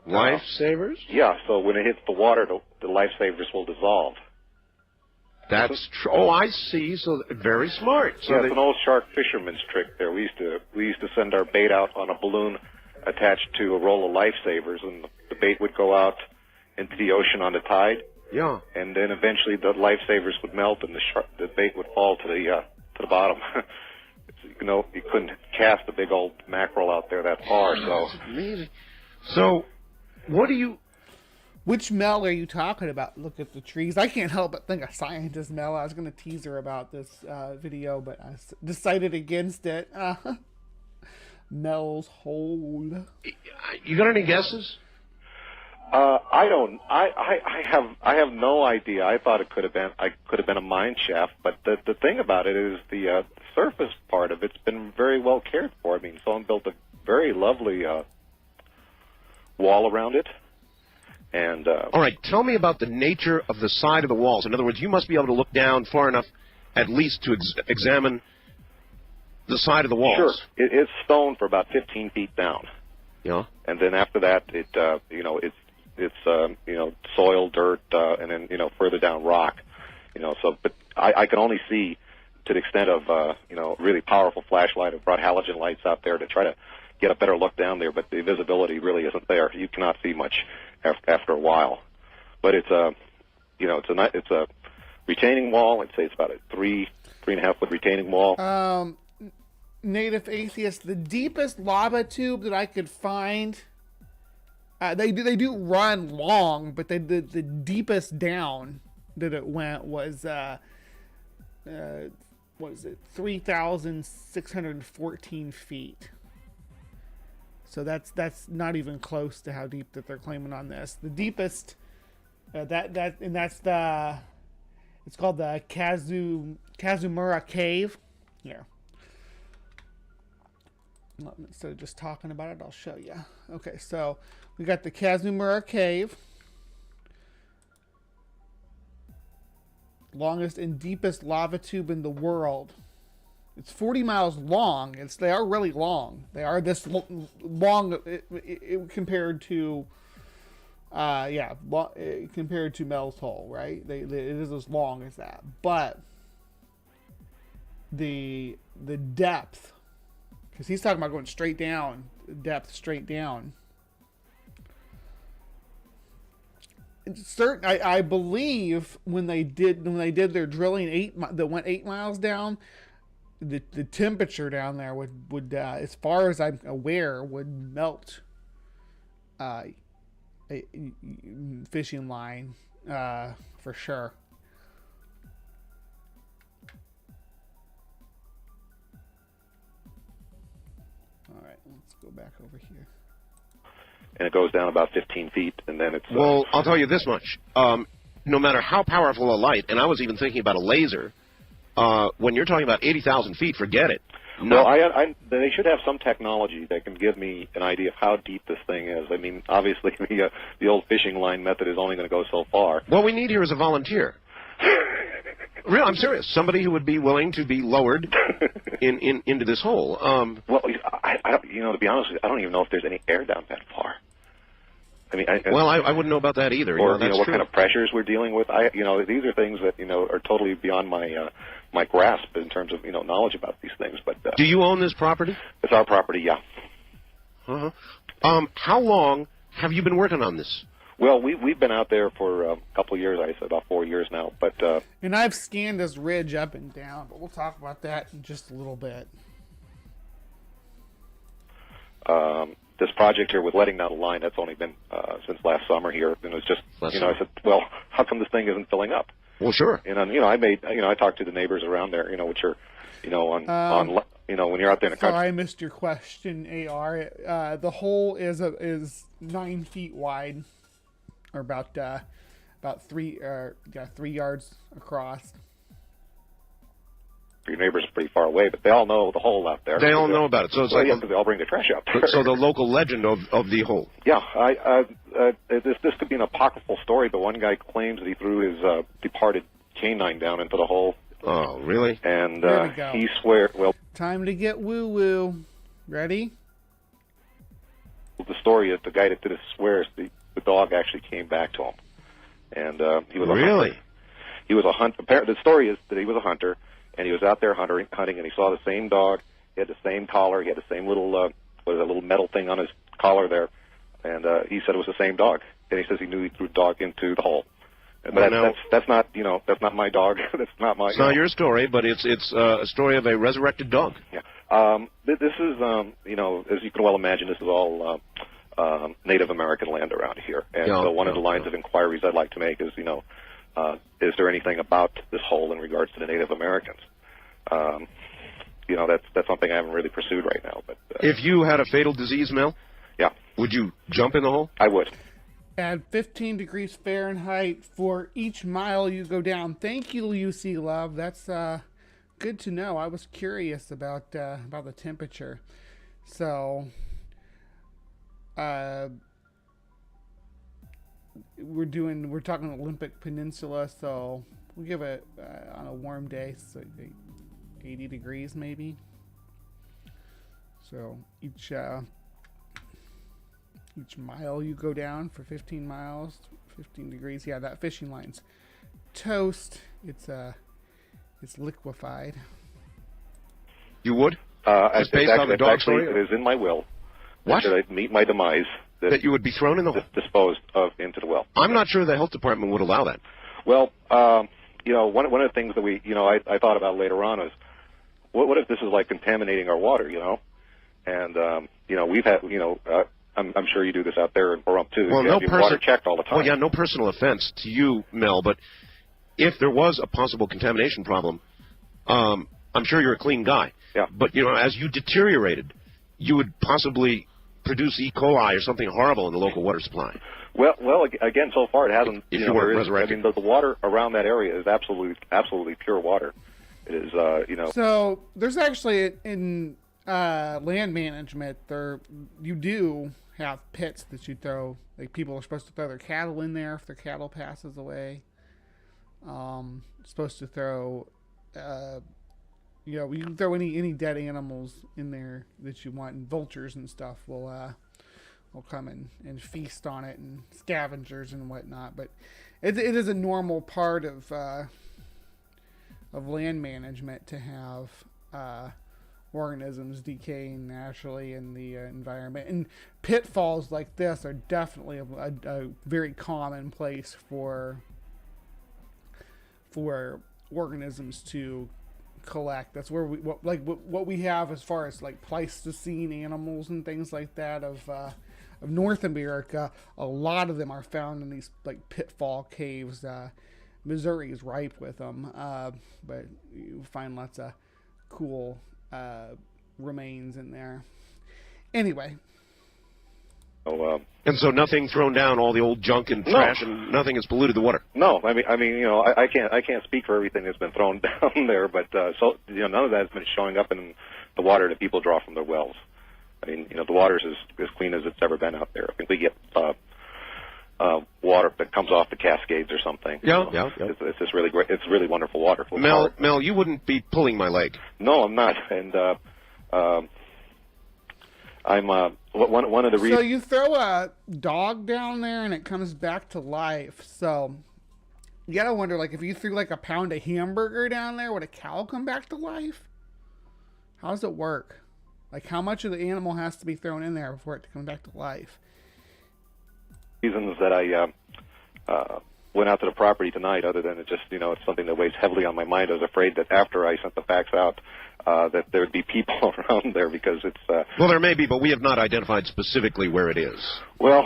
Lifesavers? Yeah. So when it hits the water, the lifesavers will dissolve. That's true. Oh, I see. So very smart. So yeah, it's an old shark fisherman's trick. There, we used to send our bait out on a balloon attached to a roll of lifesavers, and the bait would go out into the ocean on the tide. Yeah. And then eventually the lifesavers would melt, and the bait would fall to the bottom. You know, you couldn't cast a big old mackerel out there that far. So that's amazing. So, what do you? Which Mel are you talking about? Look at the trees. I can't help but think of scientist Mel. I was going to tease her about this video, but I decided against it. Mel's hole. You got any guesses? I don't. I have no idea. I thought it could have been a mine shaft, but the thing about it is the surface part of it's been very well cared for. I mean, someone built a very lovely wall around it. And all right, tell me about the nature of the side of the walls. In other words, you must be able to look down far enough, at least, to examine the side of the walls. Sure, it's stone for about 15 feet down. Yeah. And then after that, it's soil, dirt, and then further down rock. So but I can only see to the extent of really powerful flashlight. I've brought halogen lights out there to try to get a better look down there, but the visibility really isn't there. You cannot see much after a while. But it's a retaining wall. I'd say it's about a 3.5 foot retaining wall. Native atheist, the deepest lava tube that I could find. They do run long, but the deepest down that it went was what is it, 3,614 feet. So that's not even close to how deep that they're claiming on this. The deepest, it's called the Kazumura Cave. Here. Instead of just talking about it, I'll show you. Okay, so we got the Kazumura Cave. Longest and deepest lava tube in the world. It's 40 miles long. They are really long. They are this long compared to, compared to Mel's Hole, right? It is as long as that. But the depth, because he's talking about going straight down, depth straight down. I believe when they did their drilling that went 8 miles down. The temperature down there would as far as I'm aware, would melt a fishing line for sure. All right, let's go back over here. And it goes down about 15 feet, and then it's... Well, I'll tell you this much. No matter how powerful a light, and I was even thinking about a laser, when you're talking about 80,000 feet, forget it. No. Well, they should have some technology that can give me an idea of how deep this thing is. I mean, obviously, the old fishing line method is only going to go so far. What we need here is a volunteer. Real, I'm serious. Somebody who would be willing to be lowered into this hole. Well, to be honest with you, I don't even know if there's any air down that far. I mean, I wouldn't know about that either. Or what kind of pressures we're dealing with. These are things that are totally beyond my grasp in terms of knowledge about these things. But do you own this property? It's our property, yeah. How long have you been working on this? Well, we've been out there for a couple of years. I said about 4 years now. But and I've scanned this ridge up and down, but we'll talk about that in just a little bit. This project here with letting down the line, that's only been since last summer here, and it was just I said, well, how come this thing isn't filling up? Well, sure. And I talked to the neighbors around there, which are on when you're out there in the country. Sorry, I missed your question, AR. The hole is 9 feet wide, or about 3 yards across. Your neighbors are pretty far away, but they all know the hole out there. They all know about it, so it's like because they all bring the trash out there. So the local legend of the hole. Yeah, this could be an apocryphal story, but one guy claims that he threw his departed canine down into the hole. Oh, really? And there we go. He swears. Well, time to get woo woo. Ready? The story is the guy that did it swears the dog actually came back to him, and he was a hunter. He was a hunter. The story is that he was a hunter. And he was out there hunting, and he saw the same dog. He had the same collar. He had the same little little metal thing on his collar there. And he said it was the same dog. And he says he knew he threw the dog into the hole. But that's not that's not my dog. That's not my. It's not your story, but it's a story of a resurrected dog. Yeah. This is as you can well imagine, this is all Native American land around here. And so one of the lines of inquiries I'd like to make is is there anything about this hole in regards to the Native Americans? That's something I haven't really pursued right now. But if you had a fatal disease, Mel, yeah, would you jump in the hole? I would. Add 15 degrees Fahrenheit for each mile you go down. Thank you, UC Love. That's good to know. I was curious about the temperature. So we're talking Olympic Peninsula, so we give it on a warm day, so 80 degrees maybe. So each mile you go down for 15 miles, 15 degrees. Yeah, that fishing line's toast. It's liquefied. You would? It's based on the dog story? It is in my will. What? Should I meet my demise? That you would be thrown in the hole? Disposed of into the well. I'm not sure the health department would allow that. Well, one of the things that I thought about later on is, what if this is like contaminating our water, And, we've had, I'm sure you do this out there in Pahrump too. Well, you have your water checked all the time. Well, yeah, no personal offense to you, Mel, but if there was a possible contamination problem, I'm sure you're a clean guy. Yeah. But, as you deteriorated, you would possibly produce E. coli or something horrible in the local water supply. Well, again, so far it hasn't. If you weren't resurrected. I mean, the water around that area is absolutely pure water. It is, So there's actually in land management, you do have pits that you throw. Like people are supposed to throw their cattle in there if their cattle passes away. Supposed to throw, you can throw any dead animals in there that you want, and vultures and stuff will come and feast on it, and scavengers and whatnot. But it is a normal part of land management to have organisms decaying naturally in the environment. And pitfalls like this are definitely a very common place for organisms to collect. That's where what we have as far as like Pleistocene animals and things like that of North America. A lot of them are found in these like pitfall caves. Missouri is ripe with them, but you find lots of cool remains in there. Anyway. And so nothing thrown down, all the old junk and trash, and nothing has polluted the water. No, I mean, I can't speak for everything that's been thrown down there, but none of that has been showing up in the water that people draw from their wells. I mean, the water's as clean as it's ever been out there. I think we get water that comes off the Cascades or something. Yeah. It's just really great. It's really wonderful water. Mel, you wouldn't be pulling my leg. No, I'm not, and I'm one of the reasons. So you throw a dog down there and it comes back to life. So you gotta wonder, like, if you threw like a pound of hamburger down there, would a cow come back to life? How does it work? Like, how much of the animal has to be thrown in there before it to come back to life? Reasons that I went out to the property tonight, other than it's something that weighs heavily on my mind. I was afraid that after I sent the facts out, that there'd be people around there, because it's... Well, there may be, but we have not identified specifically where it is. Well,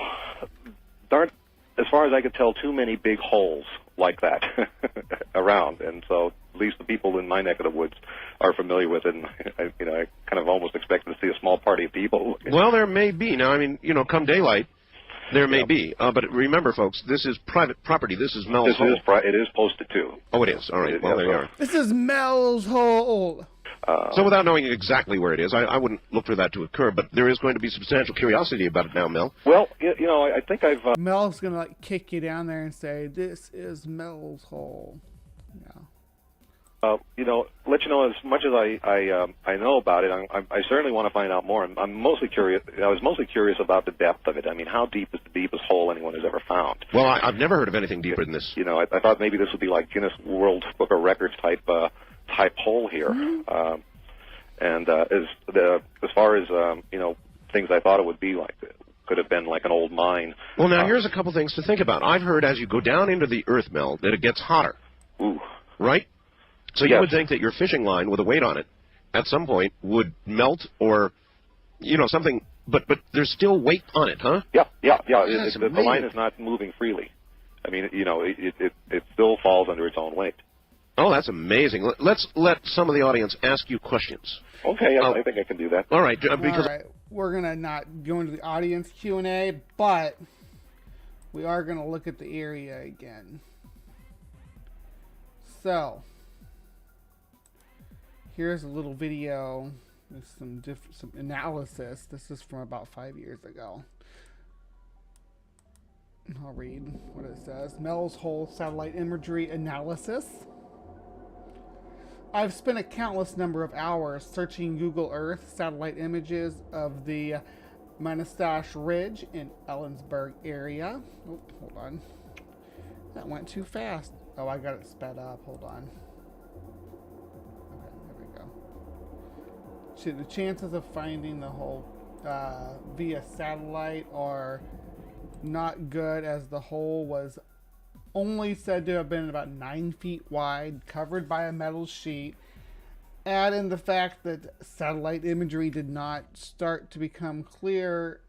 there aren't, as far as I could tell, too many big holes like that around, and so at least the people in my neck of the woods are familiar with it, and I kind of almost expected to see a small party of people. Well, there may be. Now, I mean, come daylight, there may be. But remember, folks, this is private property. This is Mel's hole. It is posted, too. Oh, it is. All right. Well, there you are. This is Mel's hole. So without knowing exactly where it is, I wouldn't look for that to occur, but there is going to be substantial curiosity about it now, Mel. Well, I think I've... Mel's going to, like, kick you down there and say, this is Mel's hole. Yeah. Let you know as much as I know about it. I certainly want to find out more. I'm mostly curious. I was mostly curious about the depth of it. I mean, how deep is the deepest hole anyone has ever found? Well, I've never heard of anything deeper than this. I thought maybe this would be like Guinness World Book of Records type hole here. Mm-hmm. And as far as things I thought it would be like, it could have been like an old mine. Well, now here's a couple things to think about. I've heard as you go down into the earth, Mel, that it gets hotter. Ooh. Right? So you would think that your fishing line with a weight on it at some point would melt or, something, but there's still weight on it, huh? Yeah. The line is not moving freely. I mean, it still falls under its own weight. Oh, that's amazing. Let's let some of the audience ask you questions. Okay, I think I can do that. All right, because... All right. We're going to not go into the audience Q&A, but we are going to look at the area again. So... here's a little video with some analysis. This is from about 5 years ago. I'll read what it says. Mel's Hole Satellite Imagery Analysis. I've spent a countless number of hours searching Google Earth satellite images of the Manastash Ridge in Ellensburg area. Oh, hold on. That went too fast. Oh, I got it sped up. Hold on. The chances of finding the hole via satellite are not good, as the hole was only said to have been about 9 feet wide, covered by a metal sheet. Add in the fact that satellite imagery did not start to become clear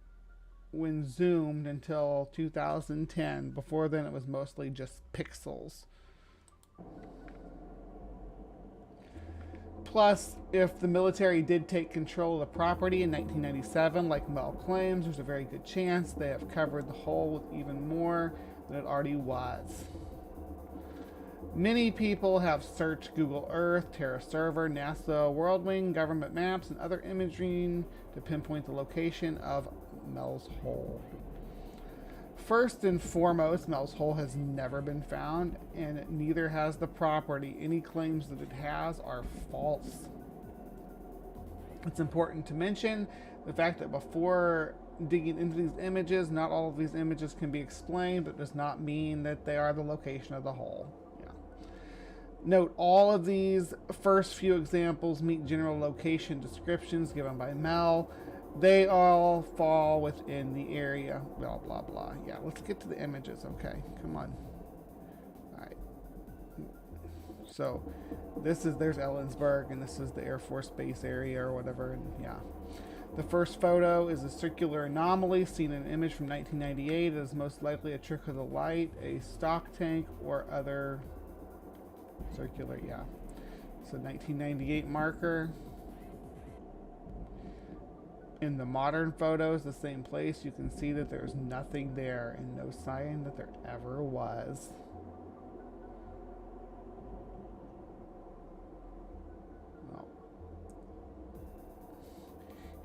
when zoomed until 2010. Before then, it was mostly just pixels. Plus, if the military did take control of the property in 1997, like Mel claims, there's a very good chance they have covered the hole with even more than it already was. Many people have searched Google Earth, Terra Server, NASA, WorldWing, government maps, and other imaging to pinpoint the location of Mel's Hole. First and foremost, Mel's Hole has never been found, and neither has the property. Any claims that it has are false. It's important to mention the fact that before digging into these images, not all of these images can be explained, but does not mean that they are the location of the hole. Note, all of these first few examples meet general location descriptions given by Mel. They all fall within the area, blah, blah, blah. Yeah, let's get to the images, okay? Come on. All right. So, there's Ellensburg, and this is the Air Force Base area or whatever, and yeah. The first photo is a circular anomaly seen in an image from 1998. It is most likely a trick of the light, a stock tank, or other circular, yeah. So 1998 marker. In the modern photos, the same place, you can see that there's nothing there and no sign that there ever was. Well,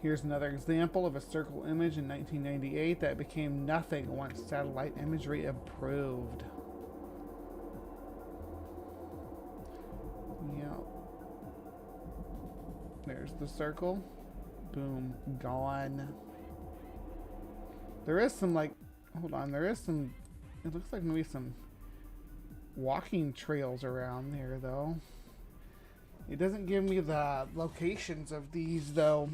here's another example of a circle image in 1998 that became nothing once satellite imagery improved. Yeah. There's the circle. Boom. Gone. There is some, like, hold on, there is some, it looks like maybe some walking trails around there, though. It doesn't give me the locations of these, though.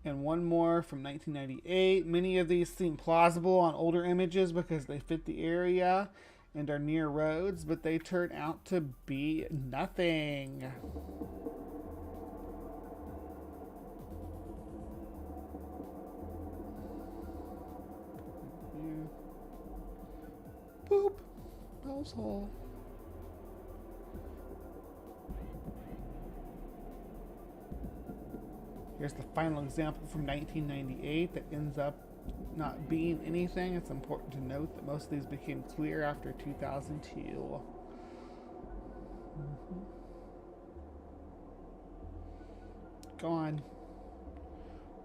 And one more from 1998. Many of these seem plausible on older images because they fit the area and are near roads, but they turn out to be nothing. Boop. Bell's Hole. Here's the final example from 1998 that ends up not being anything. It's important to note that most of these became clear after 2002. Gone.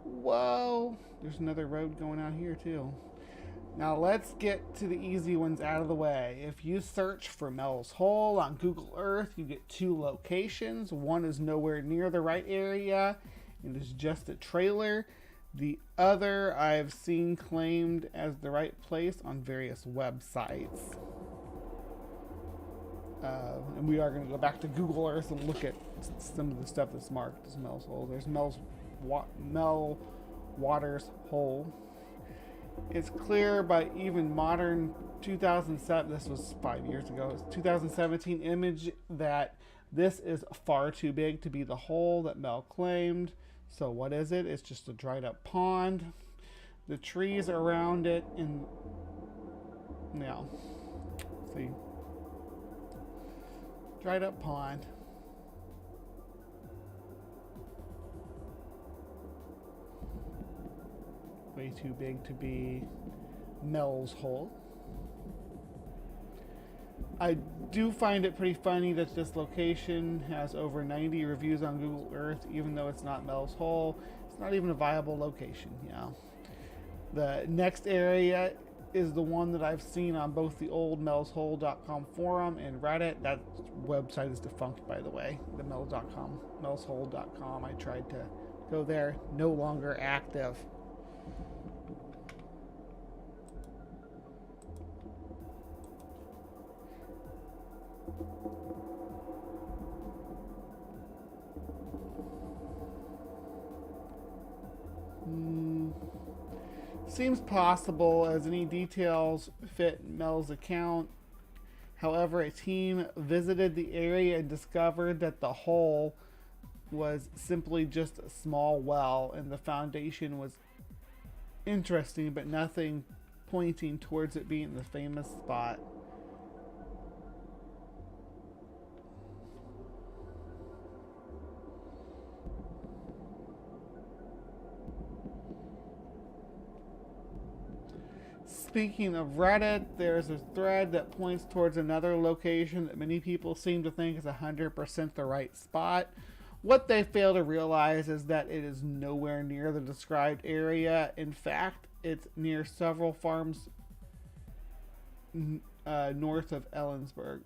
Whoa! There's another road going out here too. Now let's get to the easy ones out of the way. If you search for Mel's Hole on Google Earth, you get two locations. One is nowhere near the right area. It is just a trailer. The other I've seen claimed as the right place on various websites. And we are going to go back to Google Earth and look at some of the stuff that's marked as Mel's Hole. There's Mel Waters Hole. It's clear by even modern 2007, this was 5 years ago, 2017 image that this is far too big to be the hole that Mel claimed. So what is it? It's just a dried up pond. The trees around it and now, see, dried up pond. Way too big to be Mel's Hole. I do find it pretty funny that this location has over 90 reviews on Google Earth, even though it's not Mel's Hole. It's not even a viable location, you know. The next area is the one that I've seen on both the old melshole.com forum and Reddit. That website is defunct, by the way, the melshole.com. I tried to go there, no longer active. Seems possible as any details fit Mel's account. However, a team visited the area and discovered that the hole was simply just a small well and the foundation was interesting, but nothing pointing towards it being the famous spot. Speaking of Reddit, there's a thread that points towards another location that many people seem to think is 100% the right spot. What they fail to realize is that it is nowhere near the described area. In fact, it's near several farms north of Ellensburg.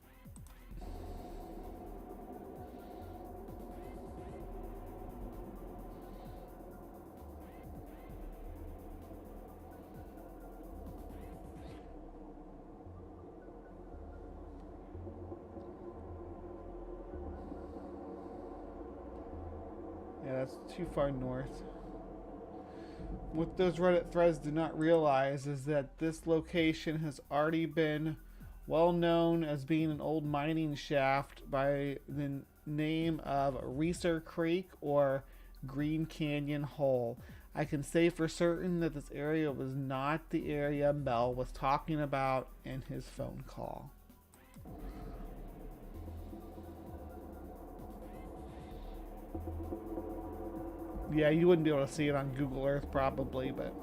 Yeah, that's too far north. What those Reddit threads do not realize is that this location has already been well known as being an old mining shaft by the name of Reeser Creek or Green Canyon Hole. I can say for certain that this area was not the area Mel was talking about in his phone call. Yeah, you wouldn't be able to see it on Google Earth probably, but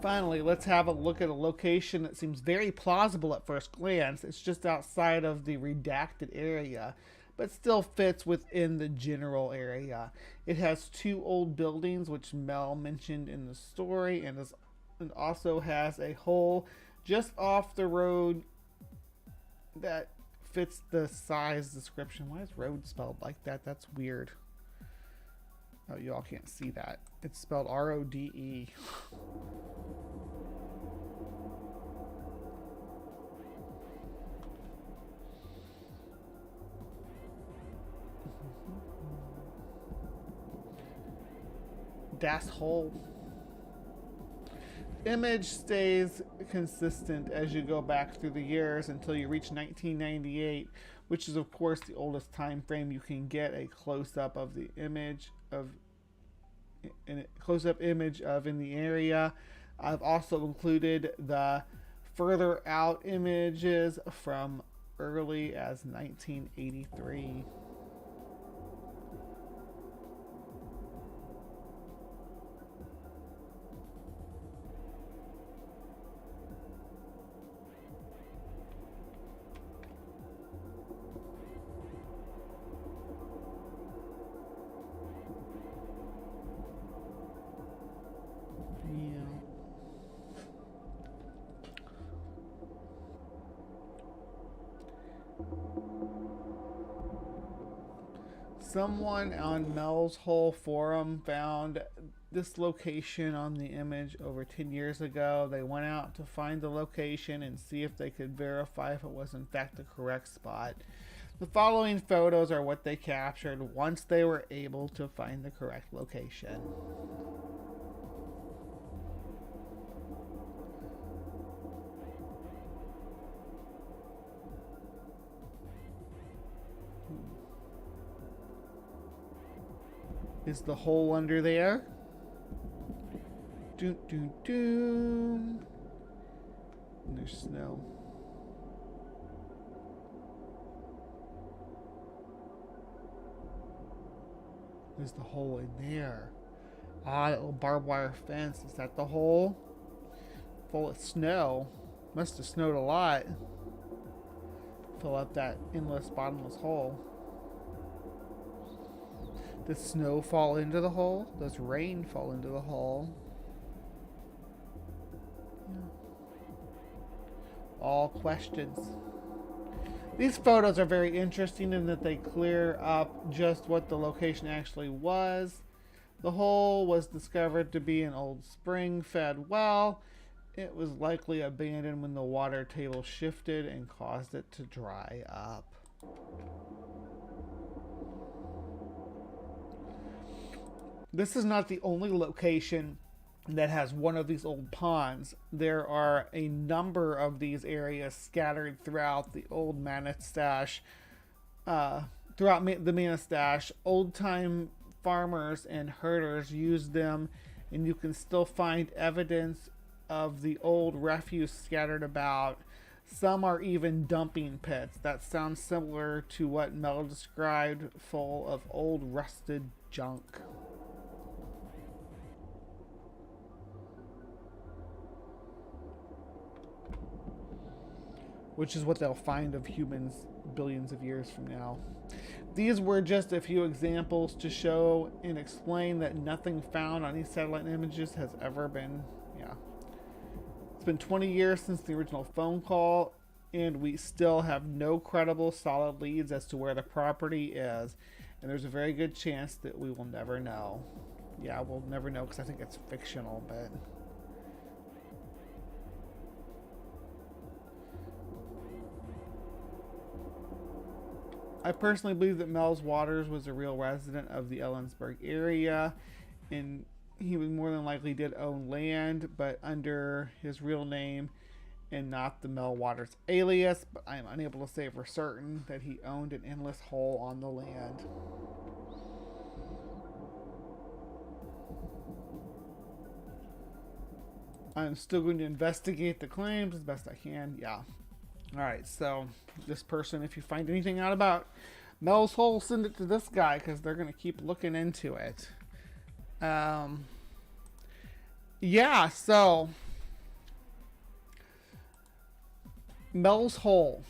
finally, let's have a look at a location that seems very plausible at first glance. It's just outside of the redacted area, but still fits within the general area. It has two old buildings, which Mel mentioned in the story, and also has a hole just off the road that fits the size description. Why is road spelled like that? That's weird. Oh, you all can't see that. It's spelled R-O-D-E. Das Hole. Image stays consistent as you go back through the years until you reach 1998, which is of course the oldest time frame you can get a close-up of the image of in the area. I've also included the further out images from early as 1983. Someone on Mel's Hole forum found this location on the image over 10 years ago. They went out to find the location and see if they could verify if it was in fact the correct spot. The following photos are what they captured once they were able to find the correct location. Is the hole under there? Doom, doom, doom. And there's snow. There's the hole in there. Ah, that little barbed wire fence. Is that the hole? Full of snow. Must have snowed a lot. Fill up that endless, bottomless hole. Does snow fall into the hole? Does rain fall into the hole? Yeah. All questions. These photos are very interesting in that they clear up just what the location actually was. The hole was discovered to be an old spring-fed well. It was likely abandoned when the water table shifted and caused it to dry up. This is not the only location that has one of these old ponds. There are a number of these areas scattered throughout the old Manistash, Old-time farmers and herders used them, and you can still find evidence of the old refuse scattered about. Some are even dumping pits. That sounds similar to what Mel described, full of old rusted junk. which is what they'll find of humans billions of years from now. These were just a few examples to show and explain that nothing found on these satellite images has ever been, It's been 20 years since the original phone call, and we still have no credible, solid leads as to where the property is. And there's a very good chance that we will never know. Yeah, we'll never know because I think it's fictional, but... I personally believe that Mel's Waters was a real resident of the Ellensburg area, and he was more than likely did own land, but under his real name and not the Mel Waters alias, but I am unable to say for certain that he owned an endless hole on the land. I'm still going to investigate the claims as best I can. Yeah. Alright, so this person, if you find anything out about Mel's Hole, send it to this guy because they're going to keep looking into it. Yeah, so Mel's Hole.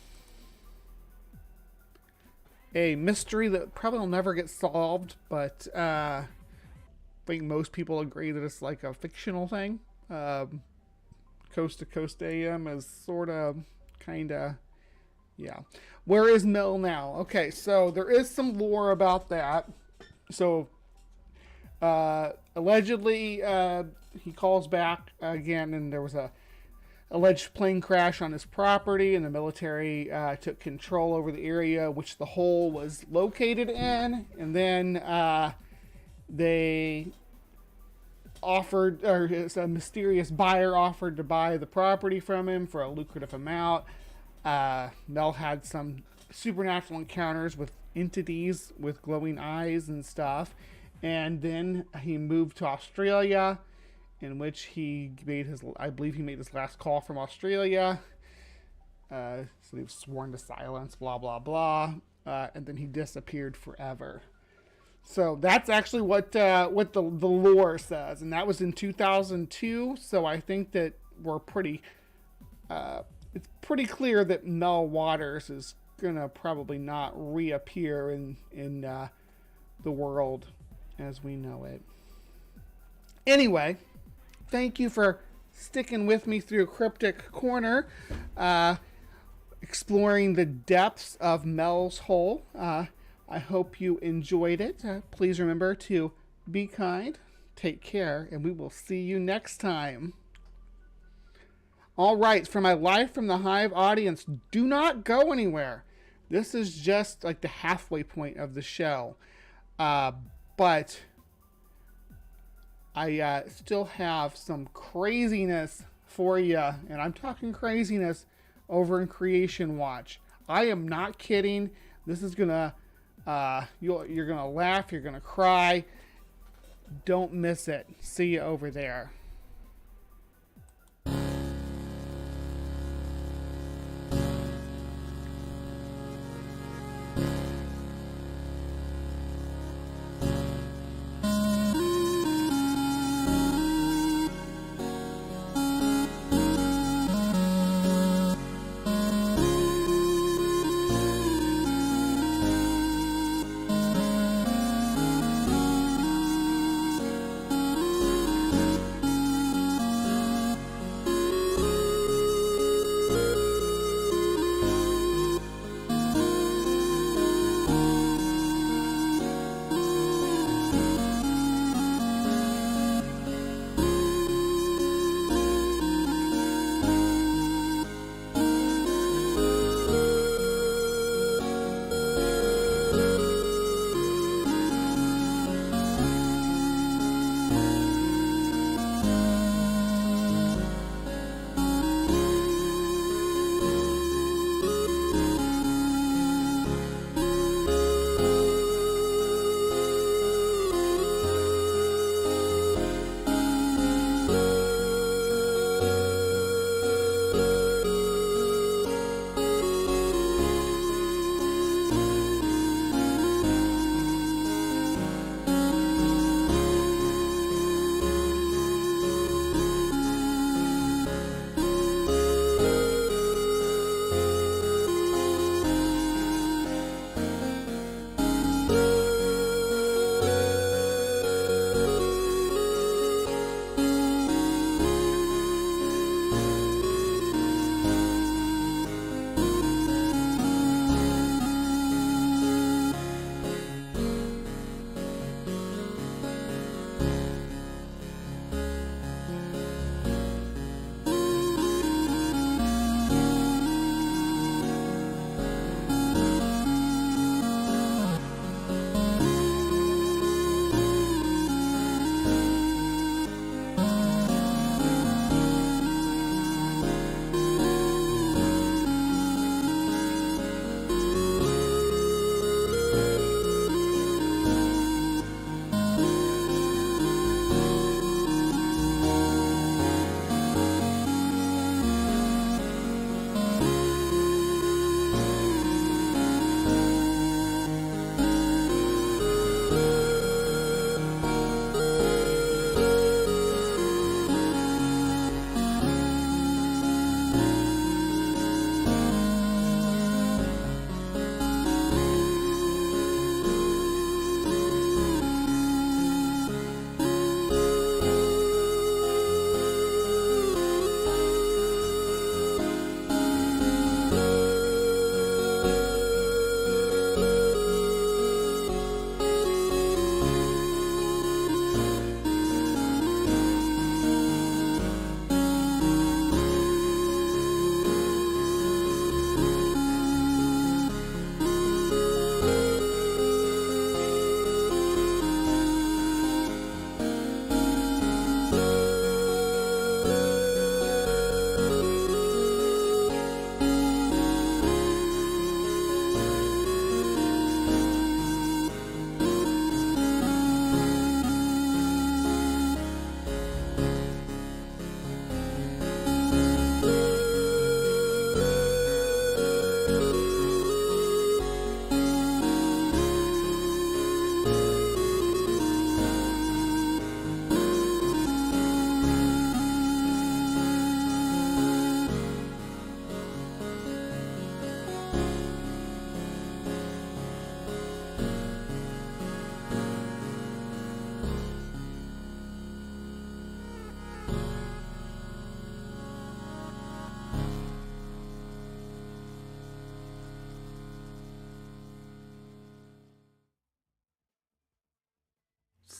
A mystery that probably will never get solved, but I think most people agree that it's like a fictional thing. Coast to Coast AM is sort of, kind of, yeah. Where is Mel now? Okay, so there is some lore about that. So, allegedly, he calls back again, and there was a alleged plane crash on his property, and the military took control over the area which the hole was located in, and then they offered, or a mysterious buyer offered to buy the property from him for a lucrative amount. Mel had some supernatural encounters with entities with glowing eyes and stuff, and then he moved to Australia, in which he made his, I believe he made his last call from Australia. So he was sworn to silence, blah blah blah, and then he disappeared forever. So that's actually what the lore says, and that was in 2002. So I think that we're pretty, it's pretty clear that Mel Waters is gonna probably not reappear in the world as we know it. Anyway, thank you for sticking with me through Cryptic Corner, exploring the depths of Mel's Hole. I hope you enjoyed it. Please remember to be kind, take care, and we will see you next time. All right, for my Live from the Hive audience, do not go anywhere. This is just like the halfway point of the show. But I still have some craziness for you, and I'm talking craziness over in Creation Watch. I am not kidding. This is gonna... you're gonna laugh, you're gonna cry. Don't miss it. See you over there.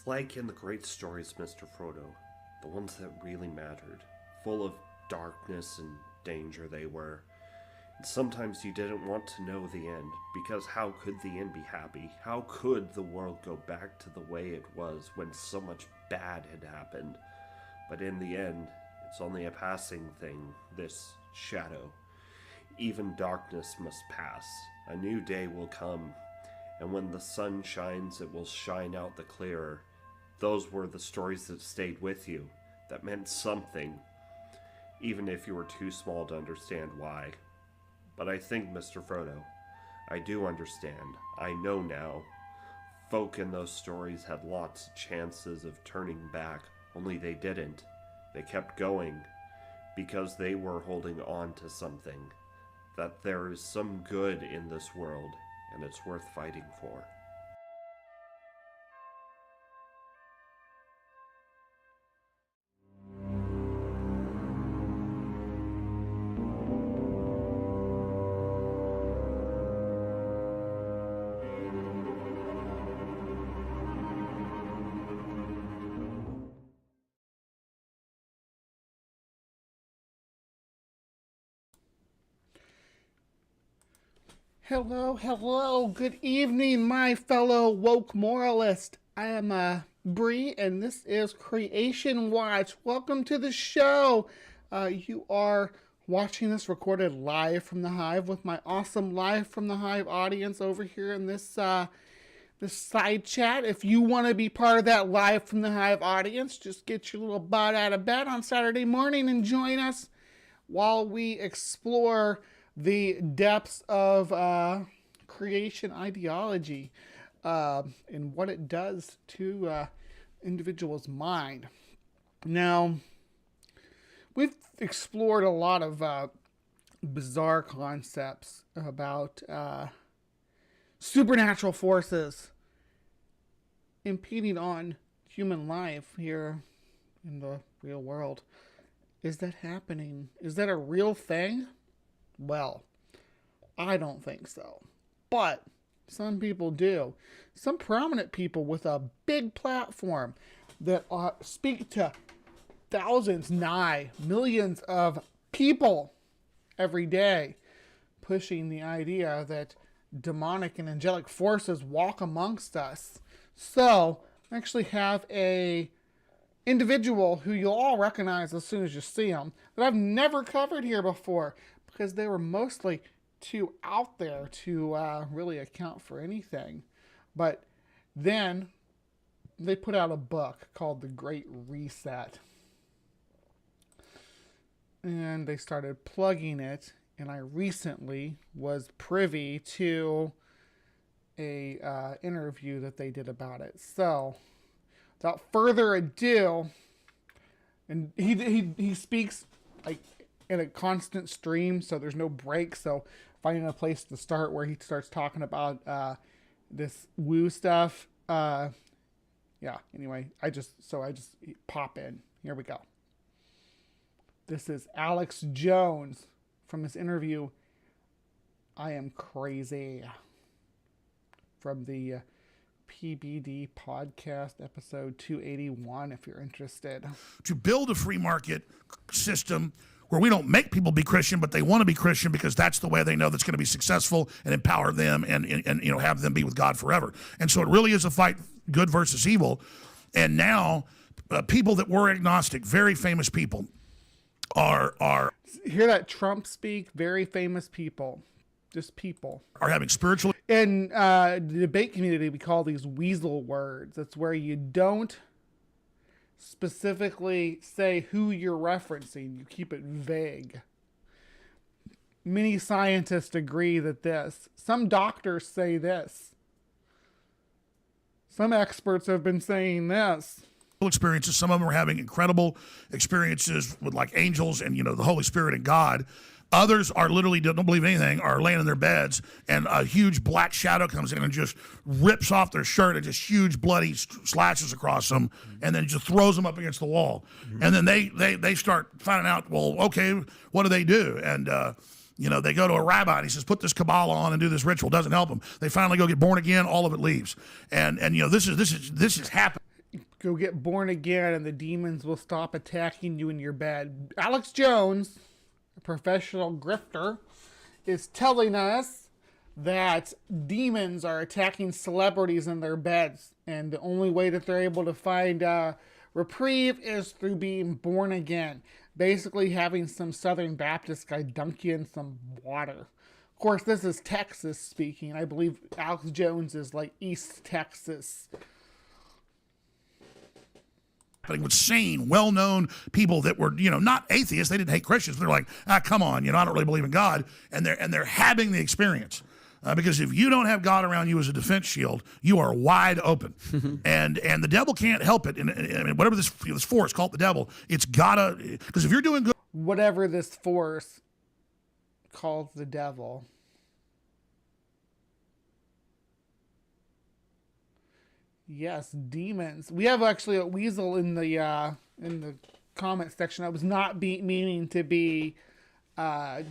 like in the great stories, Mr. Frodo, the ones that really mattered, full of darkness and danger they were. And sometimes you didn't want to know the end, because how could the end be happy? How could the world go back to the way it was when so much bad had happened? But in the end, it's only a passing thing, this shadow. Even darkness must pass. A new day will come, and when the sun shines, it will shine out the clearer. Those were the stories that stayed with you, that meant something, even if you were too small to understand why. But I think, Mr. Frodo, I do understand. I know now. Folk in those stories had lots of chances of turning back, only they didn't. They kept going, because they were holding on to something. That there is some good in this world, and it's worth fighting for. Hello, good evening, my fellow woke moralist. I am Bree, and this is Creation Watch. Welcome to the show. You are watching this recorded live from the Hive with my awesome Live from the Hive audience over here in this side chat. If you want to be part of that Live from the Hive audience, just get your little butt out of bed on Saturday morning and join us while we explore the depths of creation ideology and what it does to individuals' mind. Now, we've explored a lot of bizarre concepts about supernatural forces impeding on human life here in the real world. Is that happening? Is that a real thing? Well, I don't think so. But some people do. Some prominent people with a big platform that speak to thousands, nigh millions of people every day, pushing the idea that demonic and angelic forces walk amongst us. So, I actually have a individual who you'll all recognize as soon as you see them that I've never covered here before, because they were mostly too out there to really account for anything. But then they put out a book called The Great Reset. And they started plugging it, and I recently was privy to a interview that they did about it. So, without further ado, and he speaks like in a constant stream, so there's no break. So finding a place to start where he starts talking about this woo stuff. Yeah. Anyway, I just pop in. Here we go. This is Alex Jones from his interview, I Am Crazy, from the PBD podcast, episode 281, if you're interested. To build a free market system where we don't make people be Christian, but they want to be Christian because that's the way they know that's going to be successful and empower them and you know, have them be with God forever. And so it really is a fight, good versus evil. And now people that were agnostic, very famous people, are hear that Trump speak? Very famous people, just people, are having spiritual. In the debate community, we call these weasel words. That's where you don't specifically say who you're referencing. You keep it vague. Many scientists agree that this. Some doctors say this. Some experts have been saying this. Experiences. Some of them are having incredible experiences with like angels and, you know, the Holy Spirit and God. Others are literally don't believe anything, are laying in their beds, and a huge black shadow comes in and just rips off their shirt and just huge bloody slashes across them, and then just throws them up against the wall. And then they start finding out, well, okay, what do they do? And you know, they go to a rabbi and he says, put this Kabbalah on and do this ritual. Doesn't help them. They finally go get born again. All of it leaves. And you know, this is happening. go get born again and the demons will stop attacking you in your bed. Alex Jones, a professional grifter, is telling us that demons are attacking celebrities in their beds, and the only way that they're able to find reprieve is through being born again. Basically having some Southern Baptist guy dunk you in some water. Of course, this is Texas speaking. I believe Alex Jones is like East Texas. With sane, well-known people that were, not atheists. They didn't hate Christians. They're like, come on, I don't really believe in God. And they're having the experience. Because if you don't have God around you as a defense shield, you are wide open. and the devil can't help it. And whatever this force, call it the devil, it's gotta, because if you're doing good. Whatever this force calls the devil. Yes, demons. We have actually a weasel in the comment section. I was not meaning to be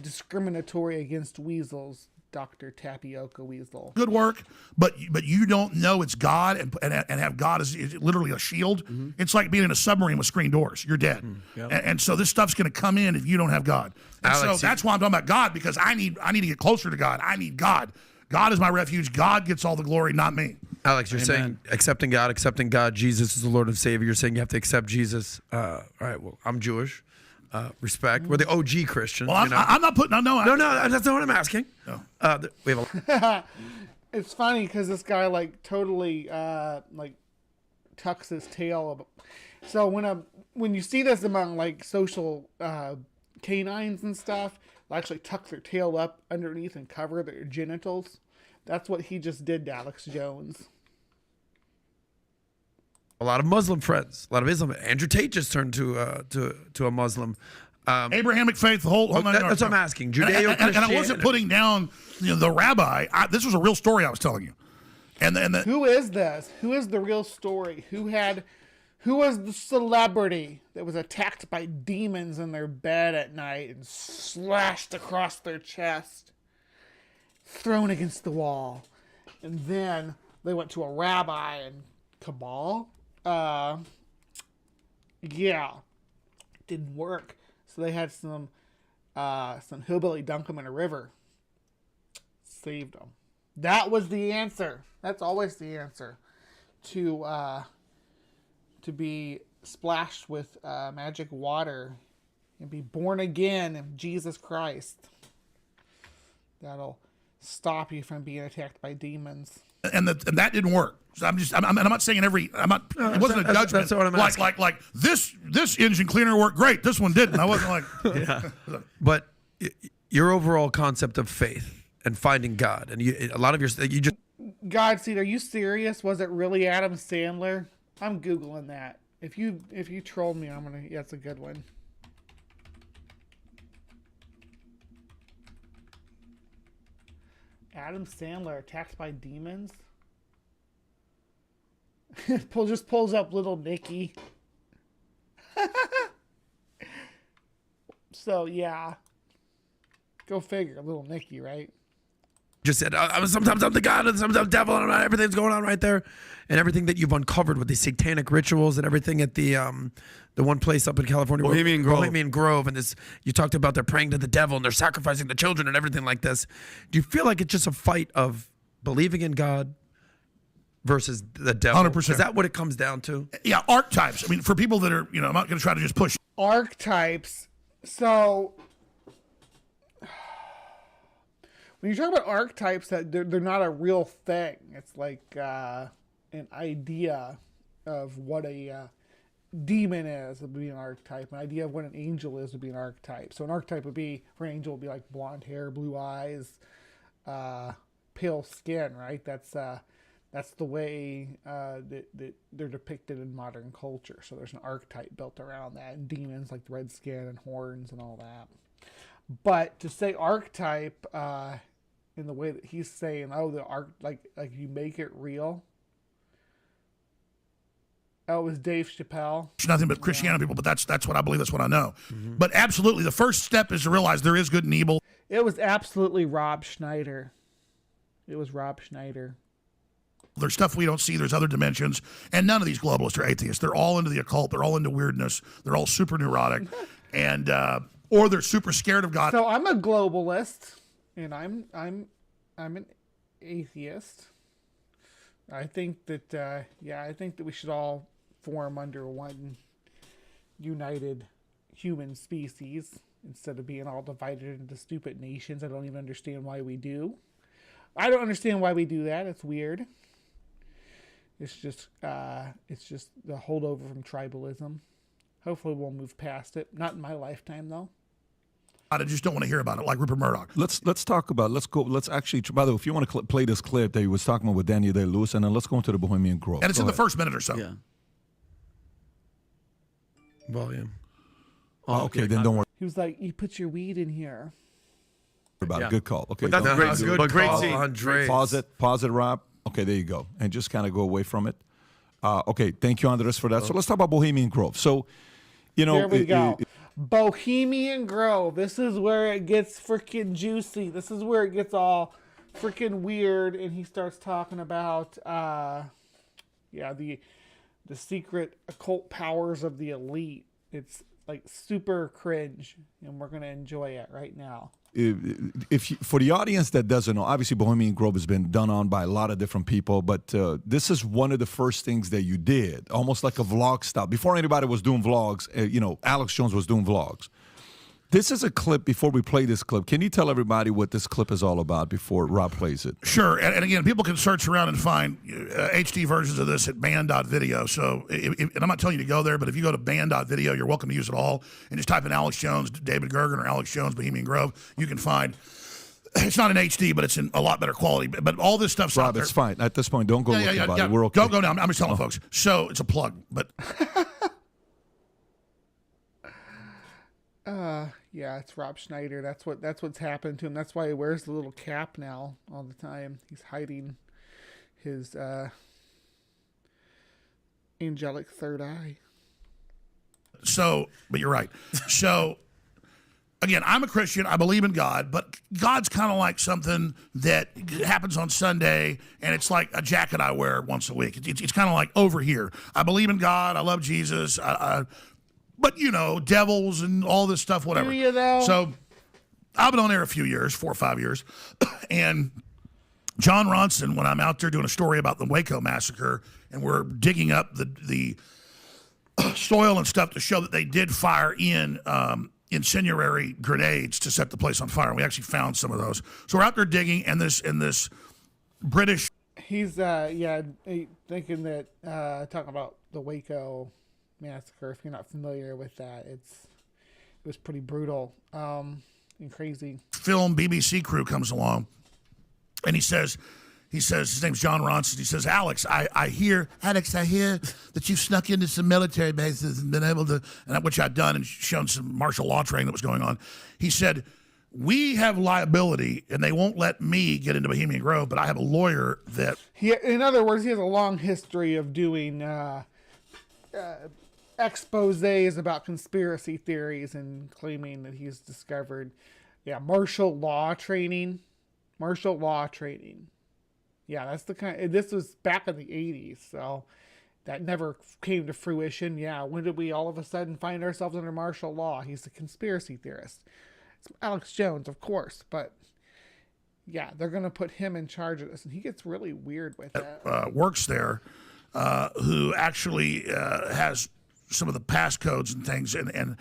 discriminatory against weasels, Dr. Tapioca Weasel. Good work, but you don't know it's God and have God as literally a shield. Mm-hmm. It's like being in a submarine with screen doors. You're dead. Yep. And so this stuff's going to come in if you don't have God. And Alex, so that's why I'm talking about God, because I need to get closer to God. I need God. God is my refuge. God gets all the glory, not me. Alex, you're saying accepting God, Jesus is the Lord and Savior. You're saying you have to accept Jesus. All right, well, I'm Jewish. Respect. We're the OG Christians. Well, I'm not putting... No, that's not what I'm asking. No. We have It's funny because this guy, totally, tucks his tail. So when you see this among, social canines and stuff, they'll actually tuck their tail up underneath and cover their genitals. That's what he just did to Alex Jones. A lot of Muslim friends, a lot of Islam. Andrew Tate just turned to a Muslim. Abrahamic faith, the whole that's what I'm asking. Judeo-Christianity. And I wasn't putting down the rabbi. This was a real story I was telling you. Who is this? Who is the real story? Who was the celebrity that was attacked by demons in their bed at night and slashed across their chest, thrown against the wall, and then they went to a rabbi and cabal? Didn't work. So they had some hillbilly dunk them in a river. Saved them. That was the answer. That's always the answer. To be splashed with magic water and be born again in Jesus Christ. That'll stop you from being attacked by demons. And that didn't work. So I'm not saying it wasn't a judgment. That's what I'm asking. Like this engine cleaner worked great. This one didn't. I wasn't like. Yeah. But your overall concept of faith and finding God, and a lot of you just. God seed, are you serious? Was it really Adam Sandler? I'm Googling that. If you troll me, that's a good one. Adam Sandler attacked by demons? Just pulls up Little Nicky. So, yeah. Go figure, Little Nicky, right? Just said, sometimes I'm the God and sometimes I'm the devil, and everything's going on right there. And everything that you've uncovered with these satanic rituals and everything at the one place up in California, Bohemian Grove, and this, you talked about they're praying to the devil and they're sacrificing the children and everything like this. Do you feel like it's just a fight of believing in God versus the devil? 100%. Is that what it comes down to? Yeah, archetypes. I mean, for people that are, I'm not going to try to just push. Archetypes. So, when you talk about archetypes, that they're not a real thing. It's like an idea of what a demon is would be an archetype. An idea of what an angel is would be an archetype. So an archetype would be, for an angel, would be like blonde hair, blue eyes, pale skin, right? That's the way that they're depicted in modern culture. So there's an archetype built around that, and demons like the red skin and horns and all that. But to say archetype in the way that he's saying, like you make it real. Oh, it was Dave Chappelle. It's nothing but Christianity people, but that's what I believe. That's what I know. Mm-hmm. But absolutely, the first step is to realize there is good and evil. It was absolutely Rob Schneider. It was Rob Schneider. There's stuff we don't see. There's other dimensions. And none of these globalists are atheists. They're all into the occult. They're all into weirdness. They're all super neurotic. And or they're super scared of God. So I'm a globalist, and I'm an atheist. I think that I think that we should all form under one united human species instead of being all divided into stupid nations. I don't even understand why we do. I don't understand why we do that. It's weird. It's just the holdover from tribalism. Hopefully we'll move past it. Not in my lifetime, though. I just don't want to hear about it, like Rupert Murdoch. Let's talk about. Let's actually. By the way, if you want to play this clip that he was talking about with Daniel Day-Lewis, and then let's go into the Bohemian Grove. And it's in the first minute or so. Yeah. Volume. Oh, okay, then don't worry He was like, "You put your weed in here." about it. Good call. Okay, But that's don't- a great scene. Pause it, Rob. Okay, there you go, and just kind of go away from it. Okay, thank you, Andres, for that. So let's talk about Bohemian Grove. So, There we go. Bohemian Grove. This is where it gets freaking juicy. This is where it gets all freaking weird, and he starts talking about the secret occult powers of the elite. It's like super cringe, and we're gonna enjoy it right now. For the audience that doesn't know, obviously Bohemian Grove has been done on by a lot of different people, but this is one of the first things that you did, almost like a vlog style. Before anybody was doing vlogs, Alex Jones was doing vlogs. This is a clip. Before we play this clip, can you tell everybody what this clip is all about before Rob plays it? Sure. And again, people can search around and find HD versions of this at band.video. So, and I'm not telling you to go there, but if you go to band.video, you're welcome to use it all. And just type in Alex Jones, David Gergen, or Alex Jones, Bohemian Grove. You can find, it's not in HD, but it's in a lot better quality. But all this stuff's out there. Rob, it's fine. At this point, don't go looking about it. We're okay. Don't go down. I'm just telling folks. So, it's a plug. But... Yeah, it's Rob Schneider. That's what's happened to him. That's why he wears the little cap now all the time. He's hiding his angelic third eye. So, but you're right. So, again, I'm a Christian. I believe in God, but God's kind of like something that happens on Sunday, and it's like a jacket I wear once a week. It's kind of like over here. I believe in God. I love Jesus. But, devils and all this stuff, whatever. Do you, though? So, I've been on air a few years, 4 or 5 years. And John Ronson, when I'm out there doing a story about the Waco massacre, and we're digging up the soil and stuff to show that they did fire in incendiary grenades to set the place on fire. And we actually found some of those. So, we're out there digging, and this British... He's, thinking that, talking about the Waco massacre. If you're not familiar with that, it was pretty brutal and crazy. Film BBC crew comes along, and he says his name's John Ronson. He says, Alex, I hear that you've snuck into some military bases and been able to, and which I'd done and shown some martial law training that was going on. He said, we have liability, and they won't let me get into Bohemian Grove, but I have a lawyer that... In other words, he has a long history of doing exposés about conspiracy theories and claiming that he's discovered martial law training. Yeah, that's the kind. This was back in the 80s, so that never came to fruition. Yeah, when did we all of a sudden find ourselves under martial law? He's a conspiracy theorist. It's Alex Jones, of course, but yeah, they're going to put him in charge of this, and he gets really weird with that. Works there, who actually has some of the passcodes and things, and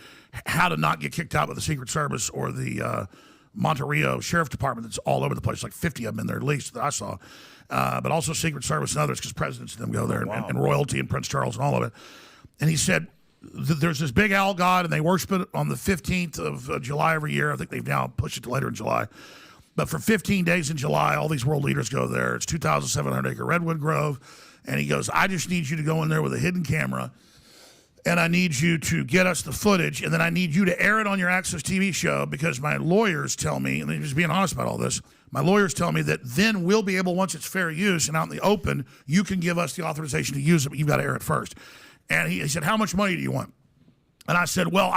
how to not get kicked out by the Secret Service or the Monterey Sheriff Department. That's all over the place, like 50 of them in there at least that I saw. But also Secret Service and others, because presidents of them go there, and royalty and Prince Charles and all of it. And he said, there's this big owl god, and they worship it on the 15th of July every year. I think they've now pushed it to later in July. But for 15 days in July, all these world leaders go there. It's 2,700-acre redwood grove. And he goes, I just need you to go in there with a hidden camera, and I need you to get us the footage, and then I need you to air it on your Access TV show, because my lawyers tell me, and they're just being honest about all this, my lawyers tell me that then we'll be able, once it's fair use and out in the open, you can give us the authorization to use it, but you've got to air it first. And he said, how much money do you want? And I said, well,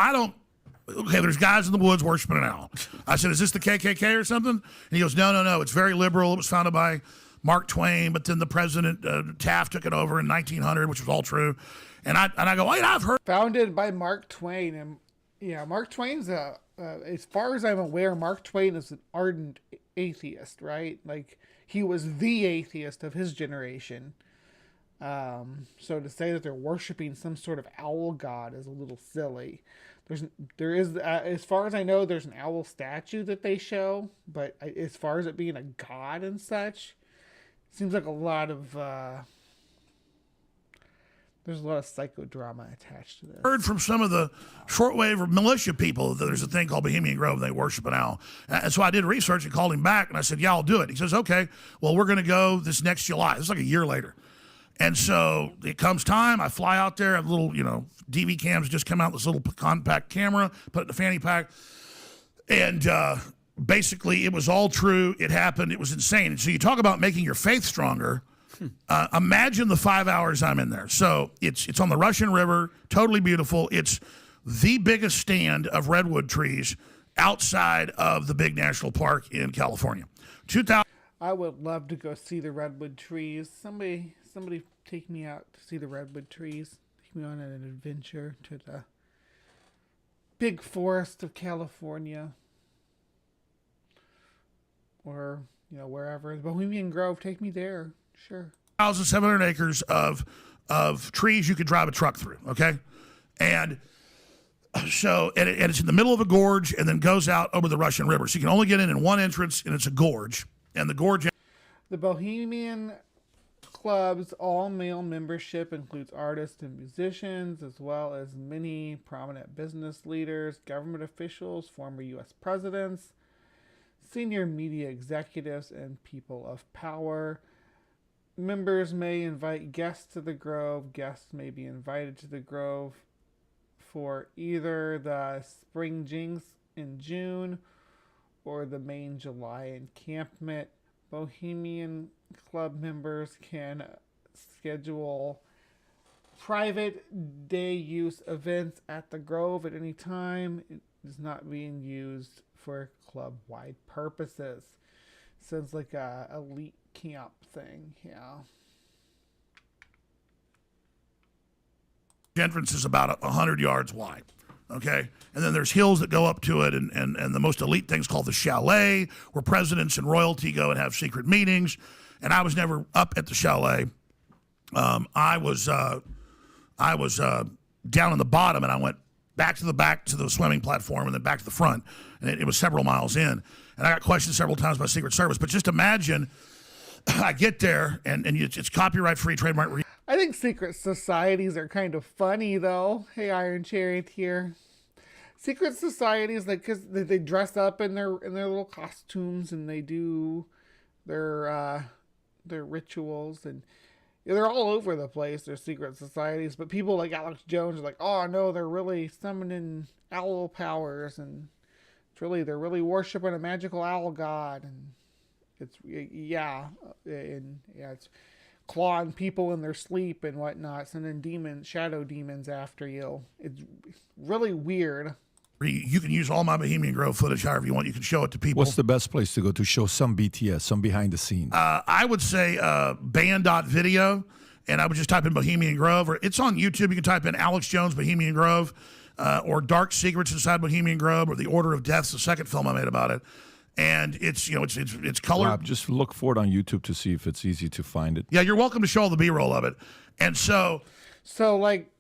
okay, there's guys in the woods worshiping an owl. I said, is this the KKK or something? And he goes, no, it's very liberal. It was founded by Mark Twain, but then the president Taft took it over in 1900, which was all true. And I go, wait, I've heard. Founded by Mark Twain, and yeah, Mark Twain's as far as I'm aware, Mark Twain is an ardent atheist, right? Like, he was the atheist of his generation. So to say that they're worshiping some sort of owl god is a little silly. There is, as far as I know, there's an owl statue that they show, but as far as it being a god and such, seems like a lot of there's a lot of psychodrama attached to this. Heard from some of the shortwave or militia people that there's a thing called Bohemian Grove, and they worship an owl. And so I did research and called him back, and I said, yeah, I'll do it. He says, okay, well, we're going to go this next July. This is like a year later. And so it comes time, I fly out there, a little, DV cams just come out, this little compact camera, put it in the fanny pack. And basically it was all true. It happened. It was insane. And so you talk about making your faith stronger. Imagine the 5 hours I'm in there. So it's on the Russian River, totally beautiful. It's the biggest stand of redwood trees outside of the big national park in California. I would love to go see the redwood trees. Somebody take me out to see the redwood trees. Take me on an adventure to the big forest of California. Or, wherever. The Bohemian Grove, take me there. Sure. 1,700 acres of trees you could drive a truck through, okay? And so, and it's in the middle of a gorge and then goes out over the Russian River. So you can only get in one entrance, and it's a gorge. And the gorge... The Bohemian Club's all-male membership includes artists and musicians, as well as many prominent business leaders, government officials, former U.S. presidents, senior media executives, and people of power. Members may invite guests to the Grove. Guests may be invited to the Grove for either the Spring Jinx in June or the main July encampment. Bohemian Club members can schedule private day use events at the Grove at any time. It is not being used for club-wide purposes. Sounds like a elite camp thing, yeah. The entrance is about 100 yards wide, okay? And then there's hills that go up to it, and the most elite thing's called the chalet, where presidents and royalty go and have secret meetings. And I was never up at the chalet. I was down in the bottom, and I went back to the swimming platform and then back to the front. And it was several miles in. And I got questioned several times by Secret Service. But just imagine I get there, and it's copyright-free, trademark. I think secret societies are kind of funny, though. Hey, Iron Chariot here. Secret societies, like, because they dress up in their little costumes, and they do their rituals, and they're all over the place. They're secret societies, but people like Alex Jones are like, oh no, they're really summoning owl powers, and they're really worshiping a magical owl god, and it's it's clawing people in their sleep and whatnot, sending shadow demons after you. It's really weird. You can use all my Bohemian Grove footage however you want. You can show it to people. What's the best place to go to show some BTS, some behind the scenes? I would say band.video, and I would just type in Bohemian Grove, or it's on YouTube. You can type in Alex Jones Bohemian Grove, or Dark Secrets Inside Bohemian Grove, or The Order of Death's the second film I made about it. And it's colored. Rob, just look for it on YouTube to see if it's easy to find it. Yeah, you're welcome to show all the B-roll of it. And so like,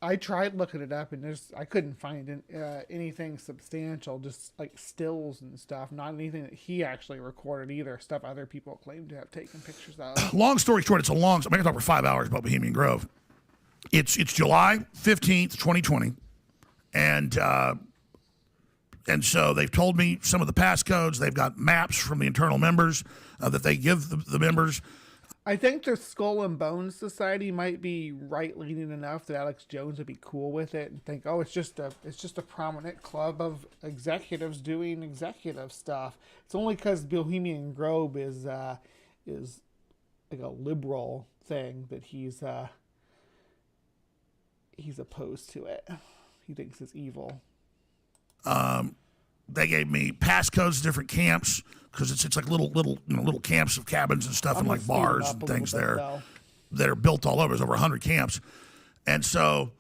I tried looking it up, and I couldn't find anything substantial, just like stills and stuff. Not anything that he actually recorded either. Stuff other people claim to have taken pictures of. Long story short, I'm going to talk for 5 hours about Bohemian Grove. It's July 15th, 2020, and so they've told me some of the passcodes. They've got maps from the internal members that they give the members. I think the Skull and Bones Society might be right-leaning enough that Alex Jones would be cool with it and think, oh, it's just a prominent club of executives doing executive stuff. It's only because Bohemian Grove is like a liberal thing that he's opposed to it. He thinks it's evil. They gave me passcodes to different camps, because it's like little camps of cabins and stuff, and like bars and things there that are built all over. There's over 100 camps, and so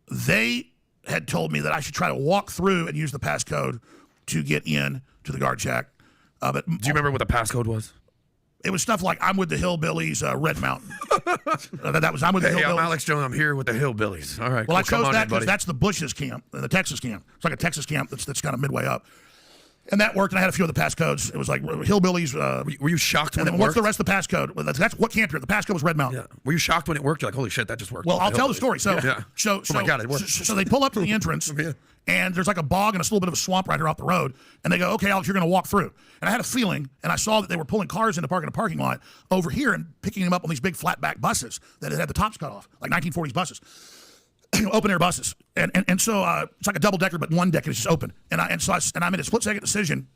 they had told me that I should try to walk through and use the passcode to get in to the guard shack. But do you remember what the passcode was? It was stuff like "I'm with the Hillbillies, Red Mountain." That was "I'm with the Hillbillies." I'm Alex Jones. I'm here with the Hillbillies. All right. Well, cool. I chose that because that's the Bush's camp, the Texas camp. It's like a Texas camp that's kind of midway up. And that worked, and I had a few of the passcodes. It was like Hillbillies. Were you shocked when it worked? What's the rest of the passcode? Well, that's what camp you're at. The passcode was Red Mountain. Yeah. Were you shocked when it worked? You're like, holy shit, that just worked. Well, I'll tell the story. So, oh my God, it worked. So they pull up to the entrance, and there's like a bog and a little bit of a swamp right here off the road. And they go, okay, Alex, you're going to walk through. And I had a feeling, and I saw that they were pulling cars into parking a parking lot over here and picking them up on these big flatback buses that had the tops cut off, like 1940s buses. Open air buses, and so it's like a double decker, but one decker is just open. And I made a split second decision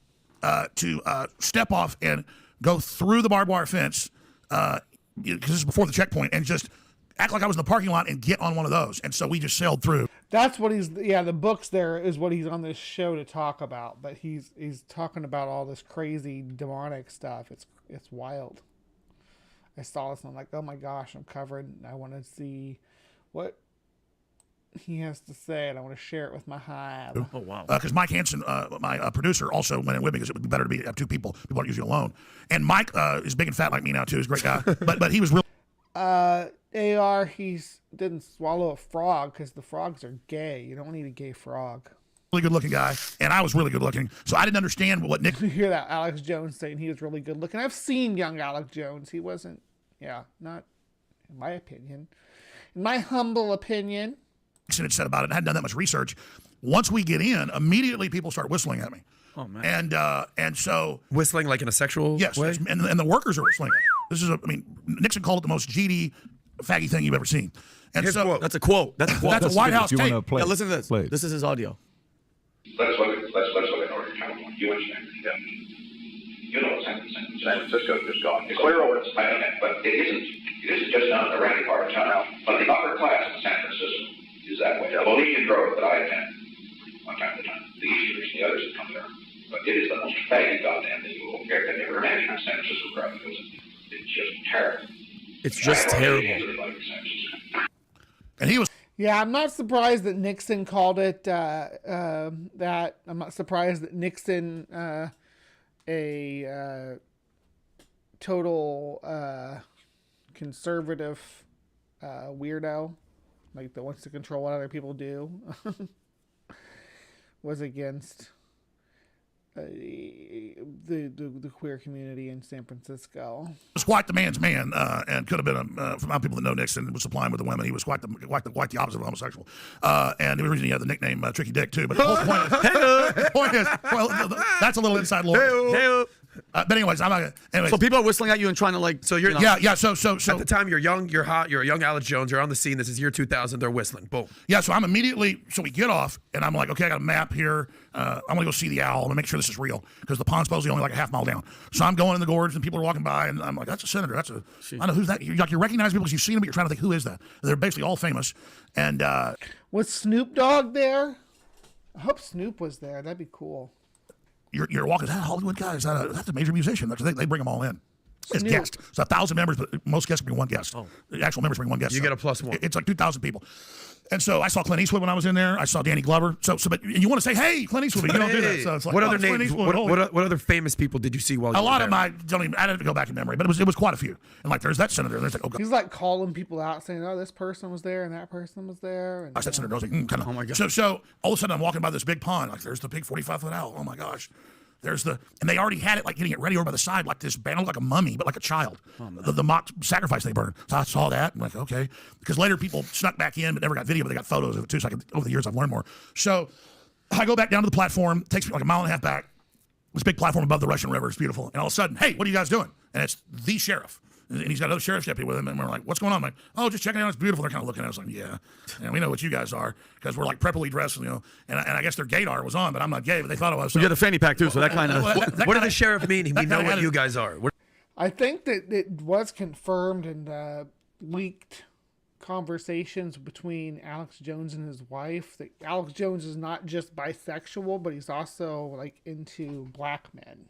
to step off and go through the barbed wire fence because this is before the checkpoint, and just act like I was in the parking lot and get on one of those. And so we just sailed through. That's what the books there is what he's on this show to talk about. But he's talking about all this crazy demonic stuff. It's wild. I saw this and I'm like, oh my gosh, I'm covered. I want to see what he has to say, and I want to share it with my hive. Oh, wow. Because Mike Hansen, my producer, also went in with me because it would be better to have two people. People aren't usually alone. And Mike is big and fat like me now, too. He's a great guy. but he was real. AR, he didn't swallow a frog because the frogs are gay. You don't need a gay frog. Really good looking guy, and I was really good looking. So I didn't understand what Nick. You hear that Alex Jones saying he was really good looking. I've seen young Alex Jones. He wasn't, not in my opinion. In my humble opinion. Had said about it, and I hadn't done that much research. Once we get in, immediately people start whistling at me. Oh man! And so whistling like in a sexual way. Yes, and the workers are whistling. This is Nixon called it the most GD, faggy thing you've ever seen. And Here's a quote. That's a quote. That's a quote. That's a White House tape. Yeah, listen to this. Play. This is his audio. Let's look at Northern California. You understand? You know what San Francisco just gone. It's clear over its planet, but it isn't. It isn't just down in the rowdy part of town. But the upper class in San Francisco is that way. The Bohemian Grove that I attend from time to time, the Easterners and the others that come there. But it is the most faggy goddamn thing you will ever imagine in San Francisco crowd because it's just terrible. It's just terrible. And he was. Yeah, I'm not surprised that Nixon called it that. I'm not surprised that Nixon, a total conservative weirdo, like that wants to control what other people do, was against the queer community in San Francisco. Was quite the man's man, and could have been for my people that know Nixon, was supplying with the women. He was quite the opposite of homosexual, and the reason he had the nickname Tricky Dick too. But the whole point is, well, that's a little inside lore. But anyways, I'm not gonna. Anyways. So people are whistling at you and trying to like. So you're yeah. So at the time you're young, you're hot, you're a young Alex Jones, you're on the scene. This is year 2000. They're whistling. Boom. Yeah. So I'm immediately. So we get off, and I'm like, okay, I got a map here. I'm gonna go see the owl. I'm gonna make sure this is real because the pond's supposedly only like a half mile down. So I'm going in the gorge, and people are walking by, and I'm like, that's a senator. I know who's that. You recognize people because you've seen them, but you're trying to think who is that. They're basically all famous. And was Snoop Dogg there? I hope Snoop was there. That'd be cool. You're walking. Is that a Hollywood guy? That's a major musician? They bring them all in as guests. It's 1,000 members, but most guests bring one guest. Oh. The actual members bring one guest. You get a plus one. It's like 2,000 people. And so I saw Clint Eastwood when I was in there. I saw Danny Glover. But you want to say, hey, Clint Eastwood, but you don't do that. So it's like, what other names? What other famous people did you see while you were there? A lot of I didn't have to go back in memory, but it was quite a few. And like, there's that senator. And there's like, oh God. He's like calling people out, saying, oh, this person was there and that person was there. And that senator. I was like, kind of. Oh my God. So all of a sudden I'm walking by this big pond. Like, there's the big 45-foot owl. Oh my gosh. And they already had it like getting it ready over by the side, like this band, like a mummy, but like a child. Oh, the mock sacrifice they burned. So I saw that. I'm like, okay. Because later people snuck back in, but never got video, but they got photos of it too. So over the years, I've learned more. So I go back down to the platform. It takes me like a mile and a half back. This big platform above the Russian River. It's beautiful. And all of a sudden, hey, what are you guys doing? And it's the sheriff. And he's got another sheriff's deputy with him. And we're like, what's going on? I'm like, oh, just checking it out. It's beautiful. They're kind of looking at us like, yeah. And we know what you guys are because we're like preppily dressed, And I guess their gaydar was on, but I'm not gay, but they thought I was. So you got a fanny pack too, so that kind of. What did the sheriff mean? We know what you guys are. I think that it was confirmed in leaked conversations between Alex Jones and his wife that Alex Jones is not just bisexual, but he's also like into black men.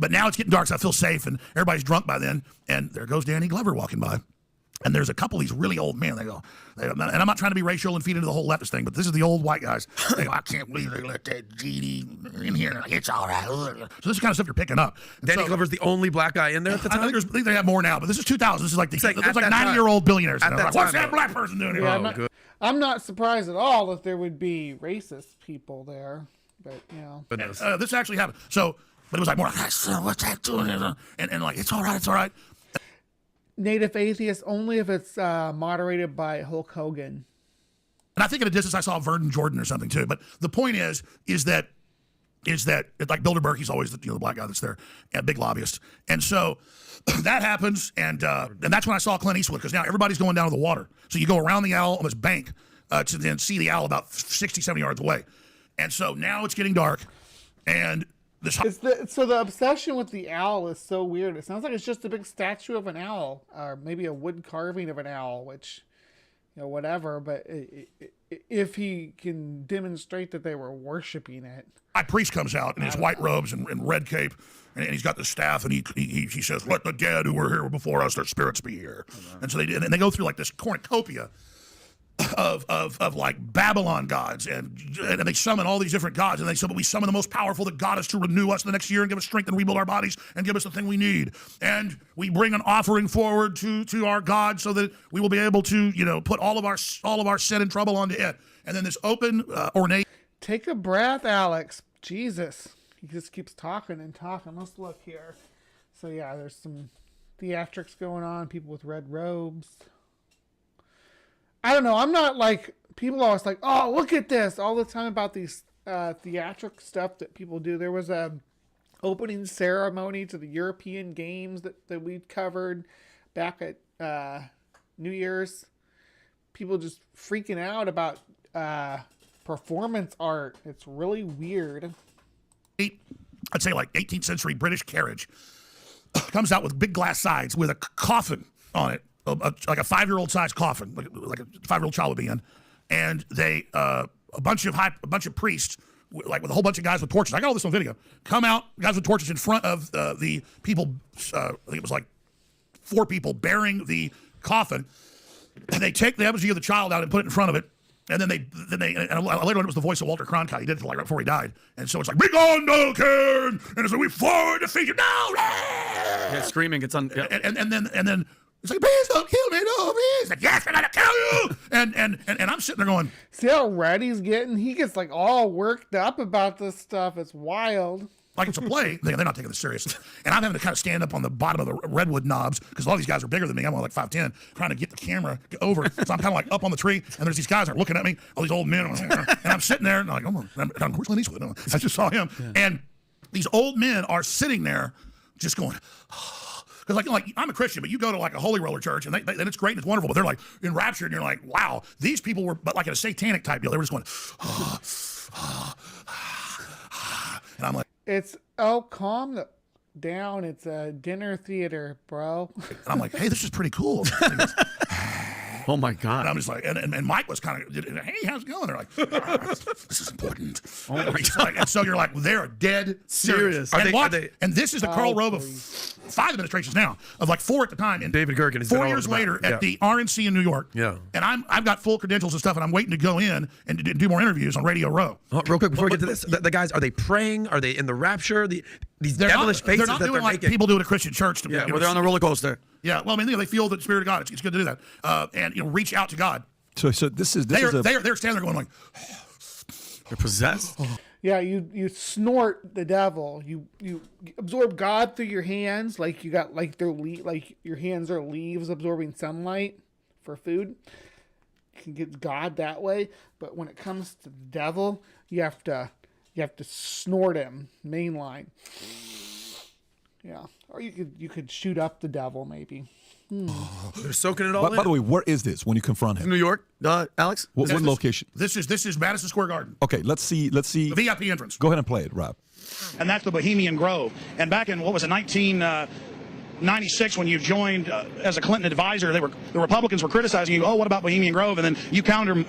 But now it's getting dark, so I feel safe, and everybody's drunk by then. And there goes Danny Glover walking by. And there's a couple of these really old men. They go, and I'm not trying to be racial and feed into the whole leftist thing, but this is the old white guys. They go, I can't believe they let that GD in here. It's all right. So this is the kind of stuff you're picking up. And Danny Glover's the only black guy in there at the time? I think they have more now, but this is 2000. This is like, it's like 90-year-old 90-year-old billionaires. At What's that black person doing here? Yeah, I'm not surprised at all that there would be racist people there, but you know. This actually happened. So, but it was like more like, what's that doing? And like, it's all right, it's all right. Native atheist only if it's moderated by Hulk Hogan. And I think at a distance I saw Vernon Jordan or something too. But the point is that like Bilderberg, he's always the black guy that's there, a big lobbyist. And so that happens, and that's when I saw Clint Eastwood, because now everybody's going down to the water. So you go around the owl on this bank to then see the owl about 60, 70 yards away. And so now it's getting dark, and so the obsession with the owl is so weird. It sounds like it's just a big statue of an owl, or maybe a wood carving of an owl, which, you know, whatever. But if he can demonstrate that they were worshiping it. A priest comes out in his white robes and red cape, and he's got the staff, and he says, "Let the dead who were here before us, their spirits be here." And so they go through like this cornucopia of like Babylon gods, and they summon all these different gods, and they say, but we summon the most powerful, that God is to renew us the next year and give us strength and rebuild our bodies and give us the thing we need. And we bring an offering forward to our God so that we will be able to, you know, put all of our sin and trouble onto it. And then this open, ornate. Take a breath, Alex. Jesus. He just keeps talking and talking. Let's look here. So yeah, there's some theatrics going on, people with red robes. I don't know. I'm not like, people are always like, oh, look at this all the time about these theatric stuff that people do. There was a opening ceremony to the European Games that we covered back at New Year's. People just freaking out about performance art. It's really weird. I'd say like 18th century British carriage comes out with big glass sides with a coffin on it. Like a 5-year-old size coffin, like a 5-year-old child would be in, and they a bunch of priests, like with a whole bunch of guys with torches. I got all this on video. Come out, guys with torches in front of the people. I think it was like 4 people bearing the coffin. And they take the effigy of the child out and put it in front of it, and then they and later on it was the voice of Walter Cronkite. He did it like right before he died, and so it's like, "Begone, Duncan!" And it's like, "We forward defeat you now!" Yeah, screaming. It's on. Yeah. And then. It's like, please don't kill me, no, please. Like, yes, we're gonna kill you. And I'm sitting there going, see how red he's getting? He gets like all worked up about this stuff. It's wild. Like it's a play. They're not taking this serious. And I'm having to kind of stand up on the bottom of the redwood knobs because a lot of these guys are bigger than me. I'm only like 5'10", trying to get the camera over. So I'm kind of like up on the tree, and there's these guys that are looking at me, all these old men, and I'm sitting there, and I'm like, oh, and where's Clint Eastwood? I just saw him. Yeah. And these old men are sitting there just going, because like I'm a Christian, but you go to like a Holy Roller church, and it's great and it's wonderful, but they're like enraptured, and you're like, wow, these people were, but like in a satanic type deal. They were just going, and I'm like, calm down. It's a dinner theater, bro. And I'm like, hey, this is pretty cool. Oh my God. And I'm just like, and Mike was kind of, hey, how's it going? They're like, this is important. Oh my God. Like, and so you're like, well, they're dead serious. And this is the Karl Rove of 5 administrations now, of like 4 at the time. And David Gergen. 4 years later at the RNC in New York. Yeah. And I've got full credentials and stuff, and I'm waiting to go in and do more interviews on Radio Row. Oh, real quick, before we get to this, the guys, are they praying? Are they in the rapture? These devilish faces they're not that doing they're like making. People do at a Christian church. Yeah, where they're on the roller coaster. Yeah, well, I mean, they feel the Spirit of God. It's good to do that, and reach out to God. So this is they're standing there going like, they're possessed. Yeah, you snort the devil. You absorb God through your hands, like you got like like your hands are leaves absorbing sunlight for food. You can get God that way, but when it comes to the devil, you have to snort him mainline. Yeah, or you could shoot up the devil maybe. They're soaking it all in. By the way, where is this when you confront him? New York, Alex. What location? This is Madison Square Garden. Okay, let's see. The VIP entrance. Go ahead and play it, Rob. And that's the Bohemian Grove. And back in, what was it, '96 when you joined as a Clinton advisor. The Republicans were criticizing you. Oh, what about Bohemian Grove? And then you countered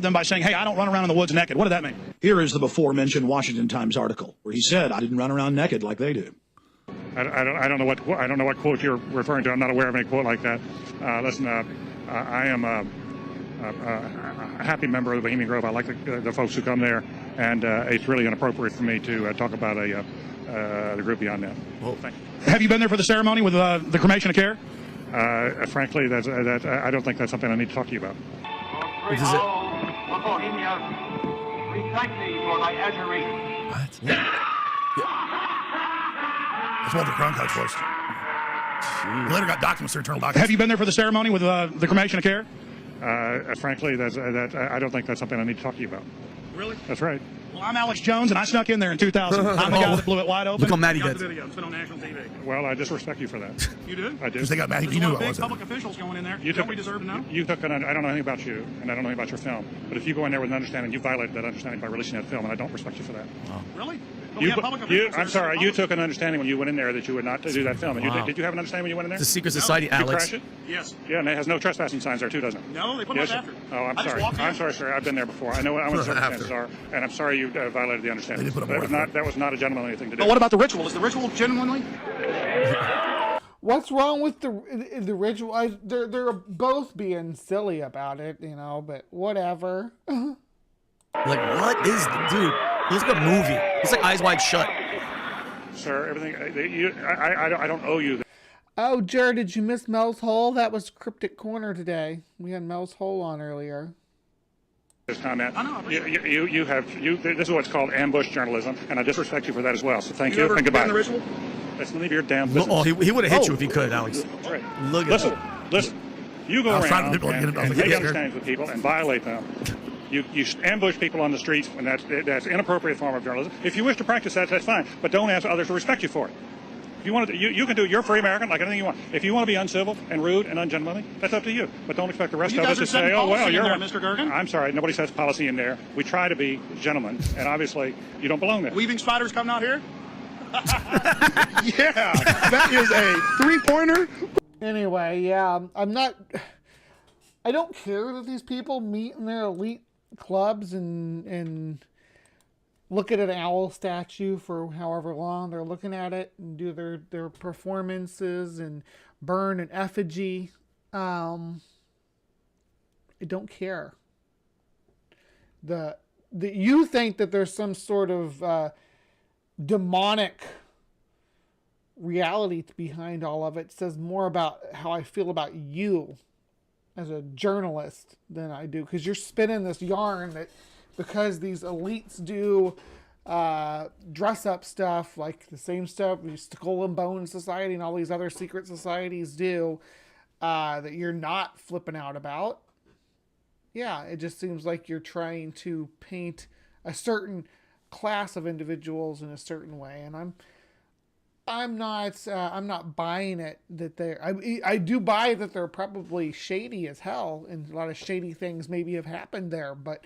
them by saying, "Hey, I don't run around in the woods naked." What did that mean? Here is the before-mentioned Washington Times article where he said, "I didn't run around naked like they do." I don't know what quote you're referring to. I'm not aware of any quote like that. Listen, I am a happy member of the Bohemian Grove. I like the folks who come there, and it's really inappropriate for me to talk about the group beyond that. Well, thank you. Have you been there for the ceremony with the cremation of care? Frankly, I don't think that's something I need to talk to you about. What is it? That's Walter Cronkite's voice. He later got documents, their internal documents. Have you been there for the ceremony with the cremation of care? Frankly, I don't think that's something I need to talk to you about. Really? That's right. Well, I'm Alex Jones, and I snuck in there in 2000. I'm the guy that blew it wide open. Look how mad he Got gets. the video. It's been on national TV. Well, I disrespect you for that. You do? I do. Because they got mad. There's He a knew lot it of was. big public officials going in there. You Don't took- we deserve to know? You took an, I don't know anything about you, and I don't know anything about your film. But if you go in there with an understanding, you violated that understanding by releasing that film, and I don't respect you for that. Really? But we have public officials I'm there. sorry, you took an understanding when you went in there that you would not do that film. And Wow. did you have an understanding when you went in there? It's a secret society, Did you Alex. crash it? Yes. Yeah, and it has no trespassing signs there too, doesn't it? No, they put Yes. them up after. Oh, I'm I just sorry. walked in. I'm sorry, sir. I've been there before. I know what the circumstances are, and I'm sorry you violated the understanding. They did put That them was up not a gentlemanly thing to do. But what about the ritual? Is the ritual genuinely? What's wrong with the ritual? They're both being silly about it, you know, but whatever. Like, what is dude? He looks like a movie. It's like Eyes Wide Shut. Sir, everything. I don't owe you. Oh, Jared, did you miss Mel's Hole? That was Cryptic Corner today. We had Mel's Hole on earlier. This comment. This is what's called ambush journalism, and I disrespect you for that as well. So thank you, ever and goodbye. been in the ritual? That's none of your damn business. Oh, he would have hit you if he could, Alex. That's right. Look at Listen. You go I was trying around to get it. I was and like, make yeah, understandings with people and violate them. You ambush people on the streets, and that's an inappropriate form of journalism. If you wish to practice that, that's fine, but don't ask others to respect you for it. If you want to, you can do. You're a free American, like anything you want. If you want to be uncivil and rude and ungentlemanly, that's up to you. But don't expect the rest of us to say, "Oh well, you're." Mr. Gergen. I'm sorry, nobody sets policy in there. We try to be gentlemen, and obviously you don't belong there. Weaving spiders coming out here? Yeah, that is a three-pointer. Anyway, yeah, I don't care that these people meet in their elite clubs and look at an owl statue for however long they're looking at it and do their performances and burn an effigy. I don't care. You think that there's some sort of demonic reality behind all of it. It says more about how I feel about you as a journalist than I do, because you're spinning this yarn that because these elites do dress up stuff like the same stuff the Skull and Bone Society and all these other secret societies do, that you're not flipping out about. Yeah, it just seems like you're trying to paint a certain class of individuals in a certain way, and I'm not buying it that I do buy that they're probably shady as hell, and a lot of shady things maybe have happened there, but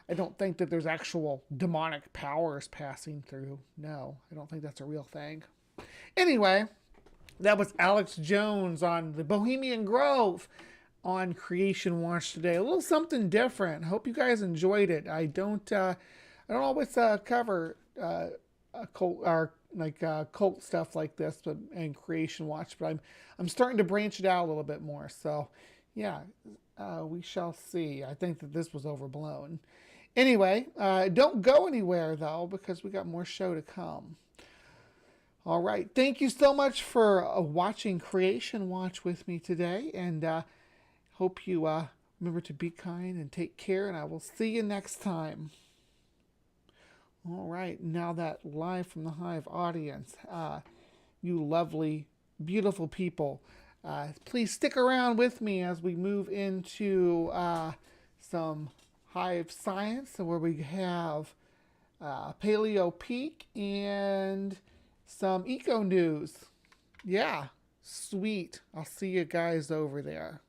I don't think that there's actual demonic powers passing through. No, I don't think that's a real thing. Anyway, that was Alex Jones on the Bohemian Grove on Creation Watch today. A little something different. Hope you guys enjoyed it. I don't always cover cult stuff like this, and Creation Watch, but I'm starting to branch it out a little bit more. So yeah, we shall see. I think that this was overblown. Anyway, don't go anywhere though, because we got more show to come. All right, thank you so much for watching Creation Watch with me today, and hope you remember to be kind and take care, and I will see you next time. All right, now that live from the Hive audience, you lovely, beautiful people, please stick around with me as we move into some HiveScience, where we have Paleo Peak and some eco news. Yeah, sweet. I'll see you guys over there.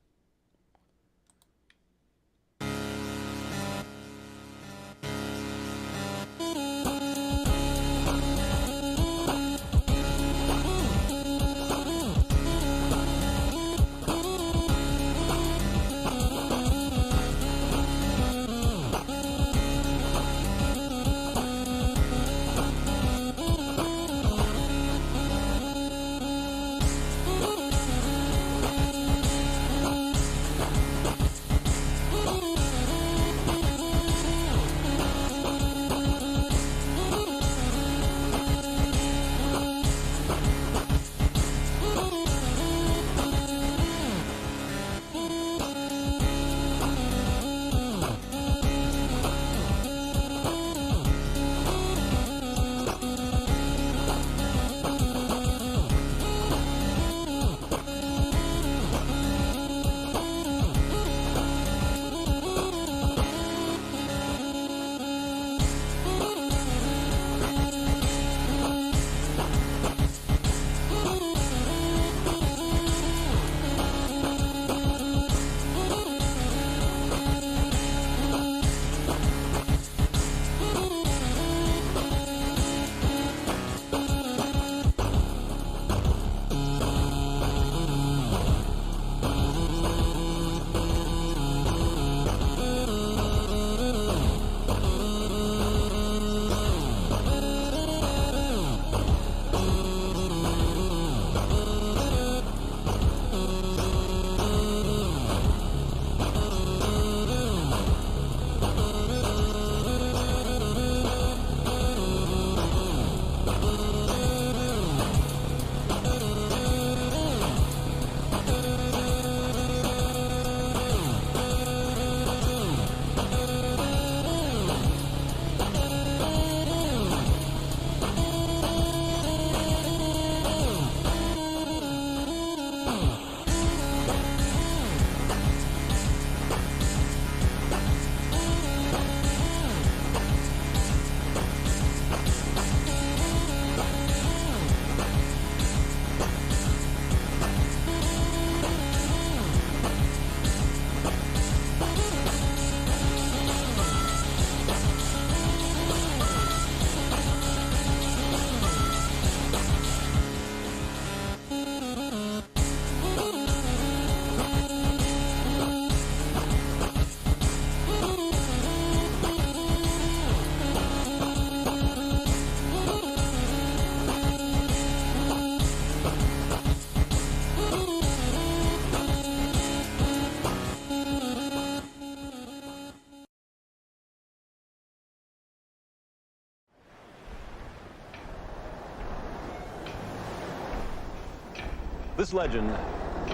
This legend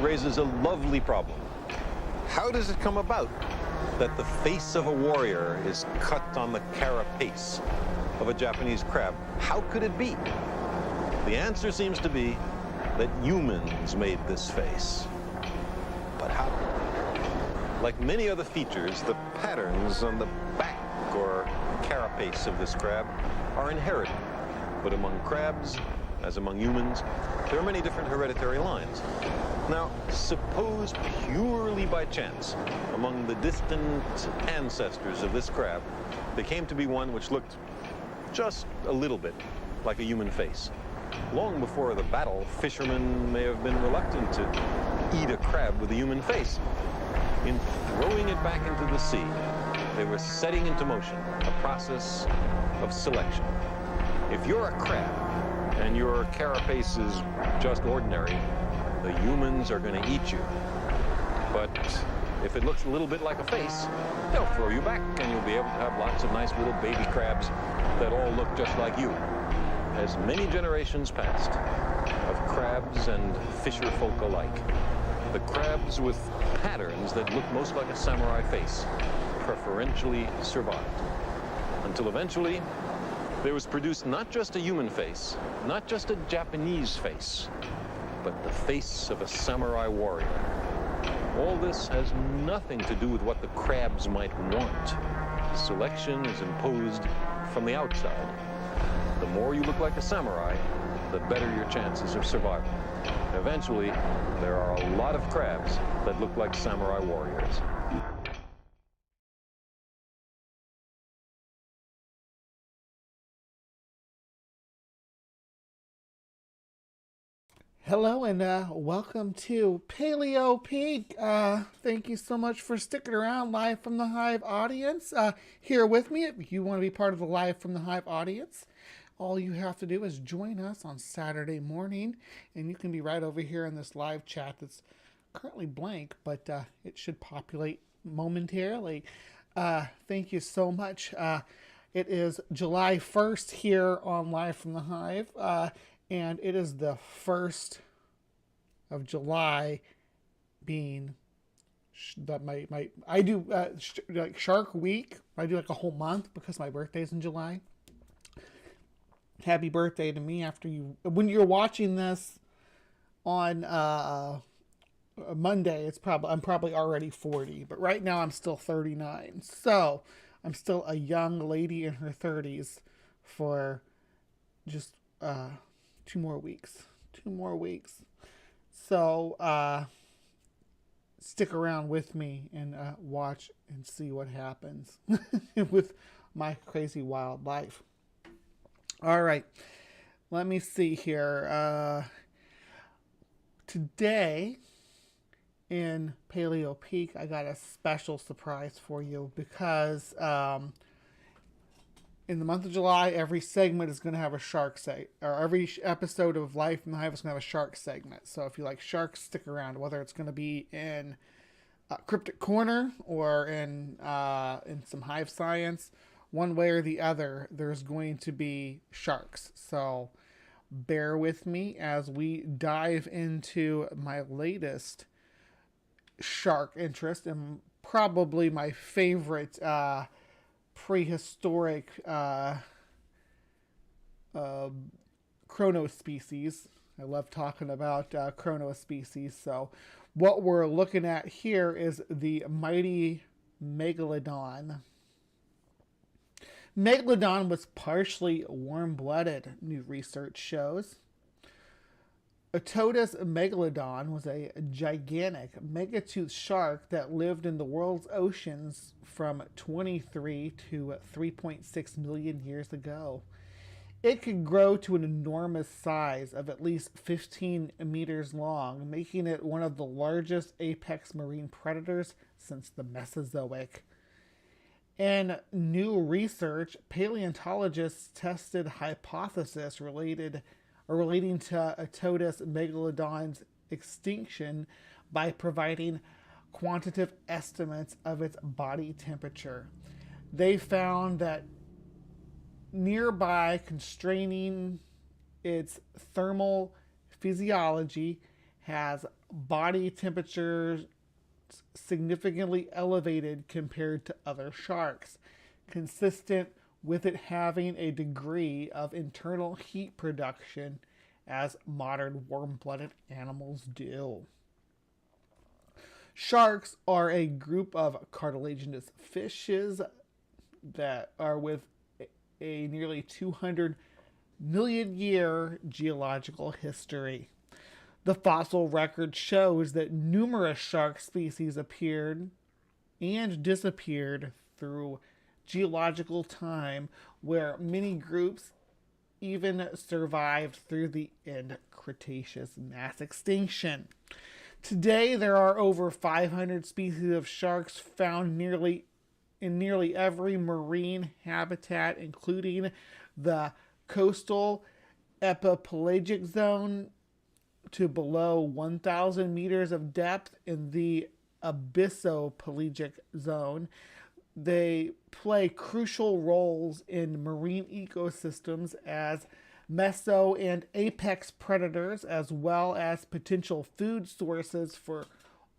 raises a lovely problem. How does it come about that the face of a warrior is cut on the carapace of a Japanese crab? How could it be? The answer seems to be that humans made this face. But how? Like many other features, the patterns on the back or carapace of this crab are inherited. But among crabs, as among humans, there are many different hereditary lines. Now, suppose purely by chance, among the distant ancestors of this crab, there came to be one which looked just a little bit like a human face. Long before the battle, fishermen may have been reluctant to eat a crab with a human face. In throwing it back into the sea, they were setting into motion a process of selection. If you're a crab and your carapace is just ordinary, the humans are going to eat you. But if it looks a little bit like a face, they'll throw you back and you'll be able to have lots of nice little baby crabs that all look just like you. As many generations passed of crabs and fisher folk alike, the crabs with patterns that look most like a samurai face preferentially survived. Until eventually, there was produced not just a human face, not just a Japanese face, but the face of a samurai warrior. All this has nothing to do with what the crabs might want. Selection is imposed from the outside. The more you look like a samurai, the better your chances of survival. Eventually, there are a lot of crabs that look like samurai warriors. Hello and welcome to Paleo Peak. Thank you so much for sticking around live from the Hive audience. Here with me, if you want to be part of the live from the Hive audience, all you have to do is join us on Saturday morning, and you can be right over here in this live chat that's currently blank, but it should populate momentarily. Thank you so much. It is July 1st here on Live from the Hive, and it is the 1st of July, being that I do like Shark Week. I do like a whole month because my birthday's in July. Happy birthday to me when you're watching this on Monday. I'm probably already 40, but right now I'm still 39. So I'm still a young lady in her 30s for just 2 more weeks. So stick around with me and watch and see what happens with my crazy wild life. All right, let me see here. Today in Paleo Peak, I got a special surprise for you because in the month of July, every segment is going to have a shark or every episode of Life in the Hive is going to have a shark segment. So if you like sharks, stick around, whether it's going to be in CryptoCorner or in some HiveScience. One way or the other, there's going to be sharks. So bear with me as we dive into my latest shark interest and probably my favorite prehistoric chronospecies. I love talking about chronospecies. So what we're looking at here is the mighty Megalodon. Megalodon was partially warm-blooded, new research shows. Otodus megalodon was a gigantic megatooth shark that lived in the world's oceans from 23 to 3.6 million years ago. It could grow to an enormous size of at least 15 meters long, making it one of the largest apex marine predators since the Mesozoic. In new research, paleontologists tested hypotheses relating to Otodus megalodon's extinction by providing quantitative estimates of its body temperature. They found that nearby constraining its thermal physiology has body temperatures significantly elevated compared to other sharks, consistent with it having a degree of internal heat production as modern warm-blooded animals do. Sharks are a group of cartilaginous fishes that are with a nearly 200 million year geological history. The fossil record shows that numerous shark species appeared and disappeared through geological time, where many groups even survived through the end Cretaceous mass extinction. Today, there are over 500 species of sharks found in nearly every marine habitat, including the coastal epipelagic zone to below 1,000 meters of depth in the abyssopelagic zone. They play crucial roles in marine ecosystems as meso and apex predators, as well as potential food sources for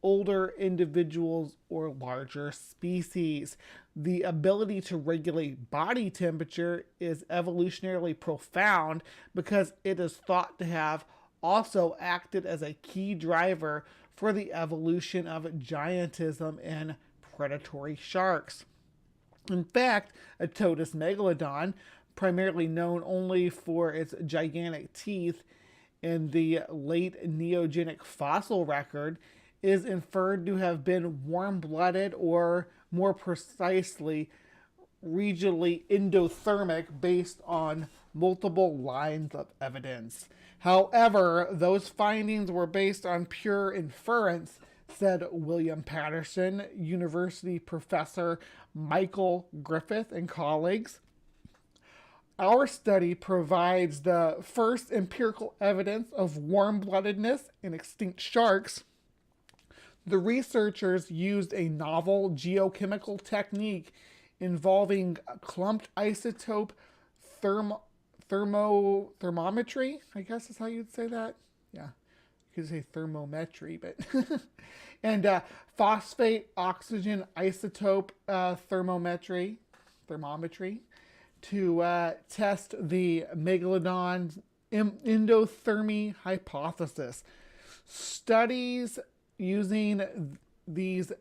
older individuals or larger species. The ability to regulate body temperature is evolutionarily profound because it is thought to have also acted as a key driver for the evolution of giantism in predatory sharks. In fact, Atotis megalodon, primarily known only for its gigantic teeth in the late Neogenic fossil record, is inferred to have been warm-blooded, or more precisely, regionally endothermic, based on multiple lines of evidence. However, those findings were based on pure inference, said William Patterson, university professor Michael Griffith and colleagues. Our study provides the first empirical evidence of warm-bloodedness in extinct sharks. The researchers used a novel geochemical technique involving clumped isotope thermometry. I guess is how you'd say that. Yeah, you could say thermometry, but and phosphate oxygen isotope thermometry to test the megalodon endothermy hypothesis. Studies using these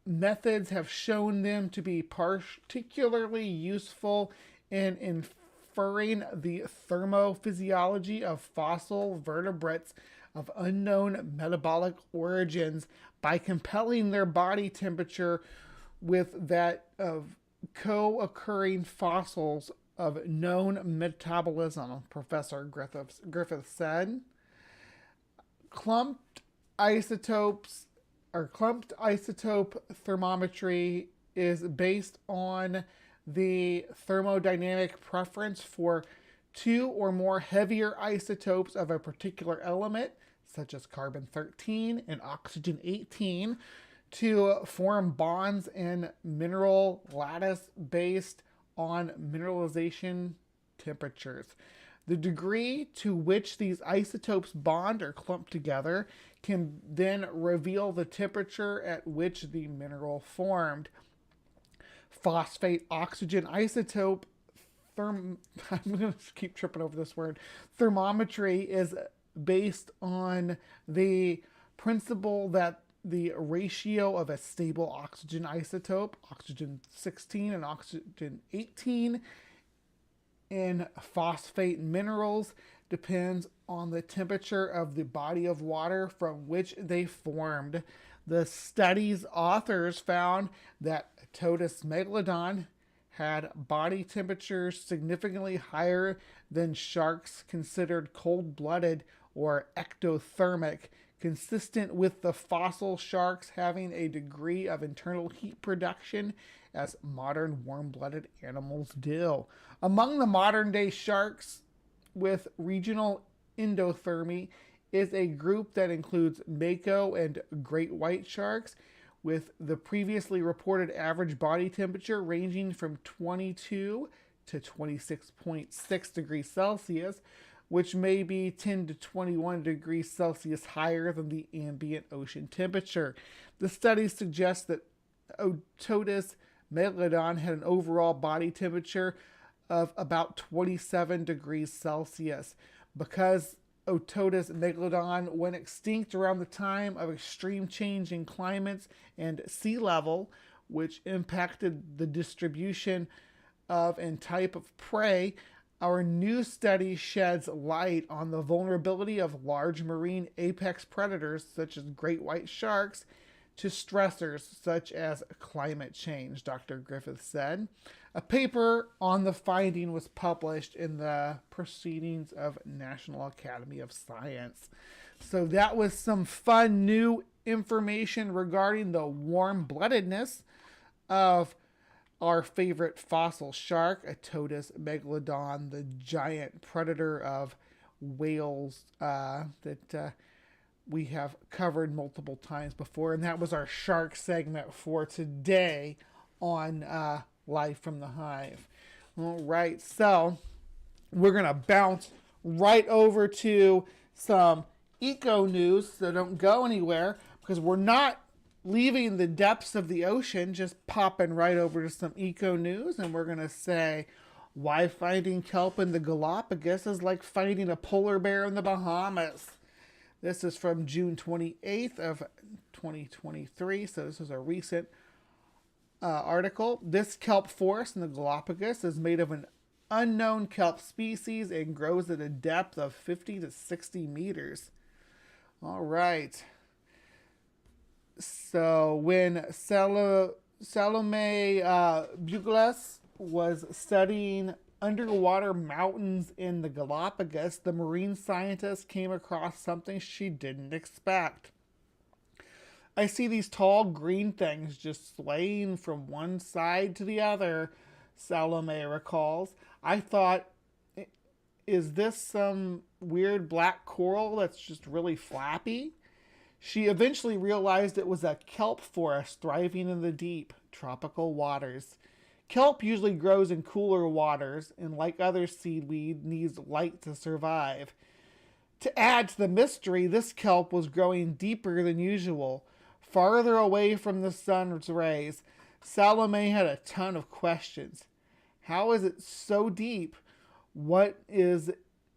methods have shown them to be particularly useful in inferring the thermophysiology of fossil vertebrates of unknown metabolic origins by compelling their body temperature with that of co-occurring fossils of known metabolism, Professor Griffith said. Clumped isotope thermometry is based on the thermodynamic preference for two or more heavier isotopes of a particular element, such as carbon-13 and oxygen-18, to form bonds in mineral lattice based on mineralization temperatures. The degree to which these isotopes bond or clump together can then reveal the temperature at which the mineral formed. Phosphate oxygen isotope I'm going to keep tripping over this word. Thermometry is based on the principle that the ratio of a stable oxygen isotope, oxygen-16 and oxygen-18, in phosphate minerals depends on the temperature of the body of water from which they formed. The study's authors found that Atotis megalodon had body temperatures significantly higher than sharks considered cold-blooded or ectothermic, consistent with the fossil sharks having a degree of internal heat production as modern warm-blooded animals do. Among the modern-day sharks with regional endothermy is a group that includes mako and great white sharks, with the previously reported average body temperature ranging from 22 to 26.6 degrees Celsius, which may be 10 to 21 degrees Celsius higher than the ambient ocean temperature. The study suggests that Ototus megalodon had an overall body temperature of about 27 degrees Celsius. Because Ototus megalodon went extinct around the time of extreme change in climates and sea level, which impacted the distribution of and type of prey, our new study sheds light on the vulnerability of large marine apex predators such as great white sharks to stressors such as climate change, Dr. Griffith said. A paper on the finding was published in the Proceedings of National Academy of Science. So that was some fun new information regarding the warm-bloodedness of our favorite fossil shark, Ototus megalodon, the giant predator of whales that we have covered multiple times before. And that was our shark segment for today on Live from the Hive. All right, so we're going to bounce right over to some eco news, so don't go anywhere, because we're not leaving the depths of the ocean, just popping right over to some eco news, and we're going to say why finding kelp in the Galapagos is like finding a polar bear in the Bahamas. This is from June 28th of 2023, so this is a recent article. This kelp forest in the Galapagos is made of an unknown kelp species and grows at a depth of 50 to 60 meters. All right. So when Salome Bugles was studying underwater mountains in the Galapagos, the marine scientist came across something she didn't expect. I see these tall green things just swaying from one side to the other, Salome recalls. I thought, is this some weird black coral that's just really flappy? She eventually realized it was a kelp forest thriving in the deep, tropical waters. Kelp usually grows in cooler waters, and like other seaweed, needs light to survive. To add to the mystery, this kelp was growing deeper than usual, farther away from the sun's rays. Salome had a ton of questions. How is it so deep? What is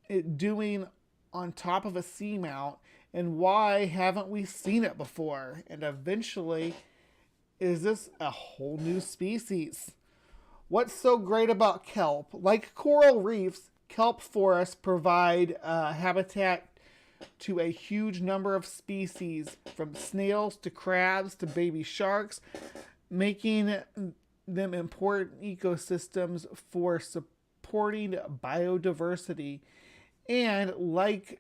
it doing on top of a seamount? And why haven't we seen it before? And eventually, is this a whole new species? What's so great about kelp? Like coral reefs, kelp forests provide habitat to a huge number of species, from snails to crabs to baby sharks, making them important ecosystems for supporting biodiversity. And like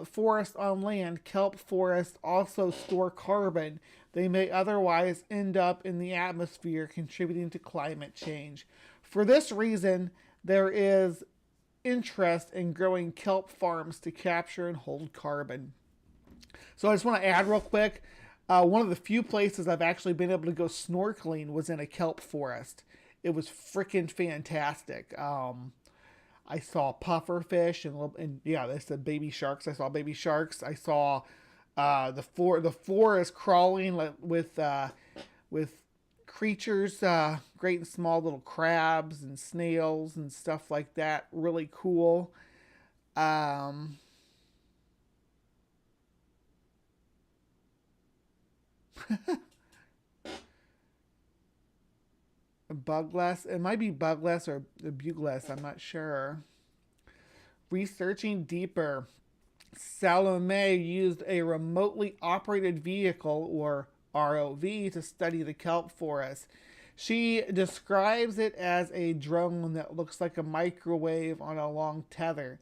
forests on land, kelp forests also store carbon they may otherwise end up in the atmosphere, contributing to climate change. For this reason, there is interest in growing kelp farms to capture and hold carbon. So I just want to add real quick, one of the few places I've actually been able to go snorkeling was in a kelp forest. It was freaking fantastic. I saw pufferfish and yeah, they said baby sharks. I saw baby sharks. I saw the floor is crawling with creatures, great and small little crabs and snails and stuff like that. Really cool. Bugless. It might be Bugless or Bugles. I'm not sure. Researching deeper. Salome used a remotely operated vehicle, or ROV, to study the kelp forest. She describes it as a drone that looks like a microwave on a long tether.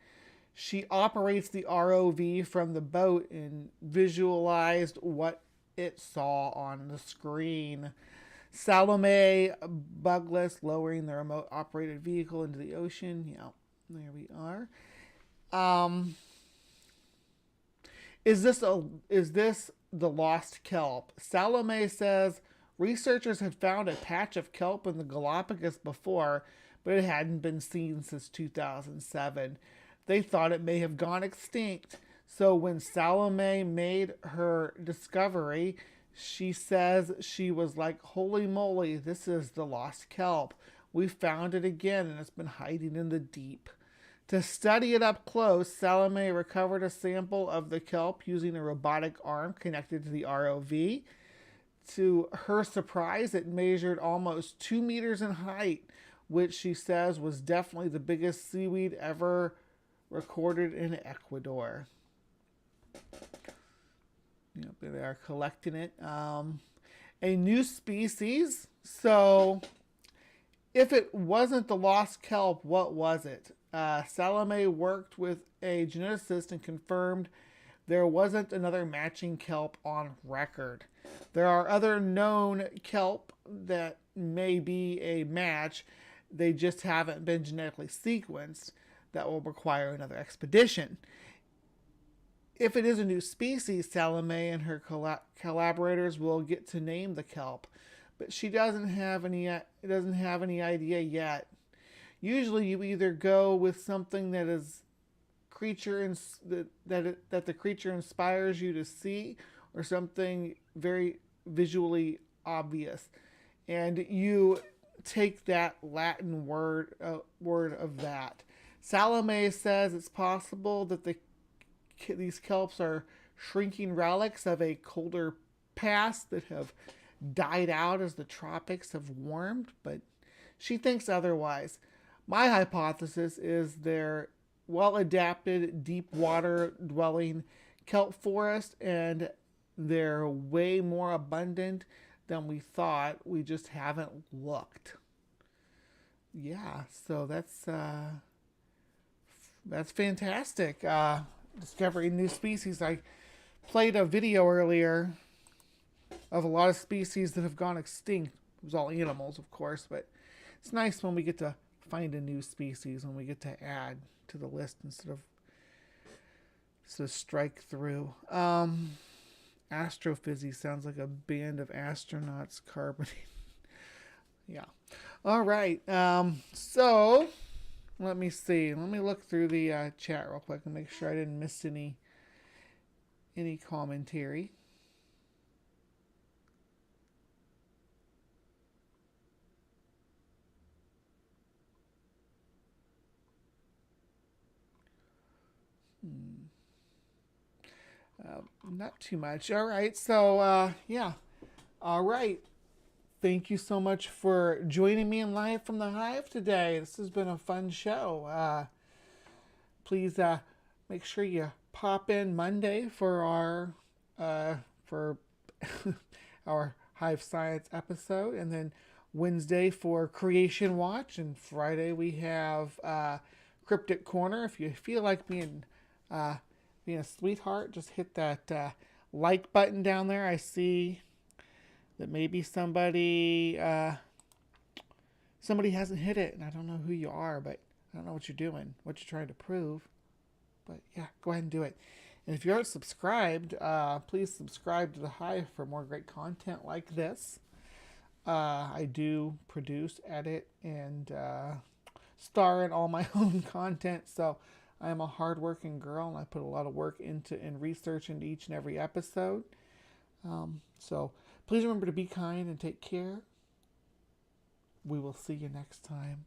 She operates the ROV from the boat and visualized what it saw on the screen. Salome Bugless lowering the remote operated vehicle into the ocean. Yeah, there we are. Is this the lost kelp? Salome says researchers had found a patch of kelp in the Galapagos before, but it hadn't been seen since 2007. they thought it may have gone extinct. So when Salome made her discovery, she says she was like, holy moly, this is the lost kelp. We found it again, and it's been hiding in the deep. To study it up close, Salome recovered a sample of the kelp using a robotic arm connected to the ROV. To her surprise, it measured almost 2 meters in height, which she says was definitely the biggest seaweed ever recorded in Ecuador. Yep, they are collecting it. A new species. So, if it wasn't the lost kelp, what was it? Salome worked with a geneticist and confirmed there wasn't another matching kelp on record. There are other known kelp that may be a match. They just haven't been genetically sequenced. That will require another expedition. If it is a new species, Salome and her collaborators will get to name the kelp, but she doesn't have any idea yet. Usually, you either go with something that is that the creature inspires you to see, or something very visually obvious, and you take that Latin word of that. Salome says it's possible that these kelps are shrinking relics of a colder past that have died out as the tropics have warmed, but she thinks otherwise. My hypothesis is they're well-adapted, deep water dwelling kelp forest, and they're way more abundant than we thought. We just haven't looked. Yeah, so that's fantastic. Discovering new species. I played a video earlier of a lot of species that have gone extinct. It was all animals, of course, but it's nice when we get to find a new species, when we get to add to the list instead of strike through. Astrophysi sounds like a band of astronauts carbonating. Yeah. All right. So let me see. Let me look through the chat real quick and make sure I didn't miss any commentary. Not too much. All right. So, yeah. All right. Thank you so much for joining me in Live from the Hive today. This has been a fun show. Please make sure you pop in Monday for our our HiveScience episode, and then Wednesday for Creation Watch, and Friday we have CryptoCorner. If you feel like being a sweetheart, just hit that like button down there. I see that maybe somebody hasn't hit it, and I don't know who you are, but I don't know what you're doing, what you're trying to prove. But yeah, go ahead and do it. And if you aren't subscribed, please subscribe to the Hive for more great content like this. I do produce, edit, and star in all my own content, so I am a hard-working girl, and I put a lot of work into and research into each and every episode. So please remember to be kind and take care. We will see you next time.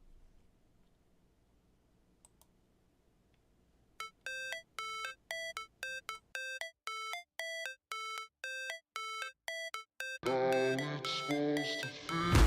All it's supposed to feel.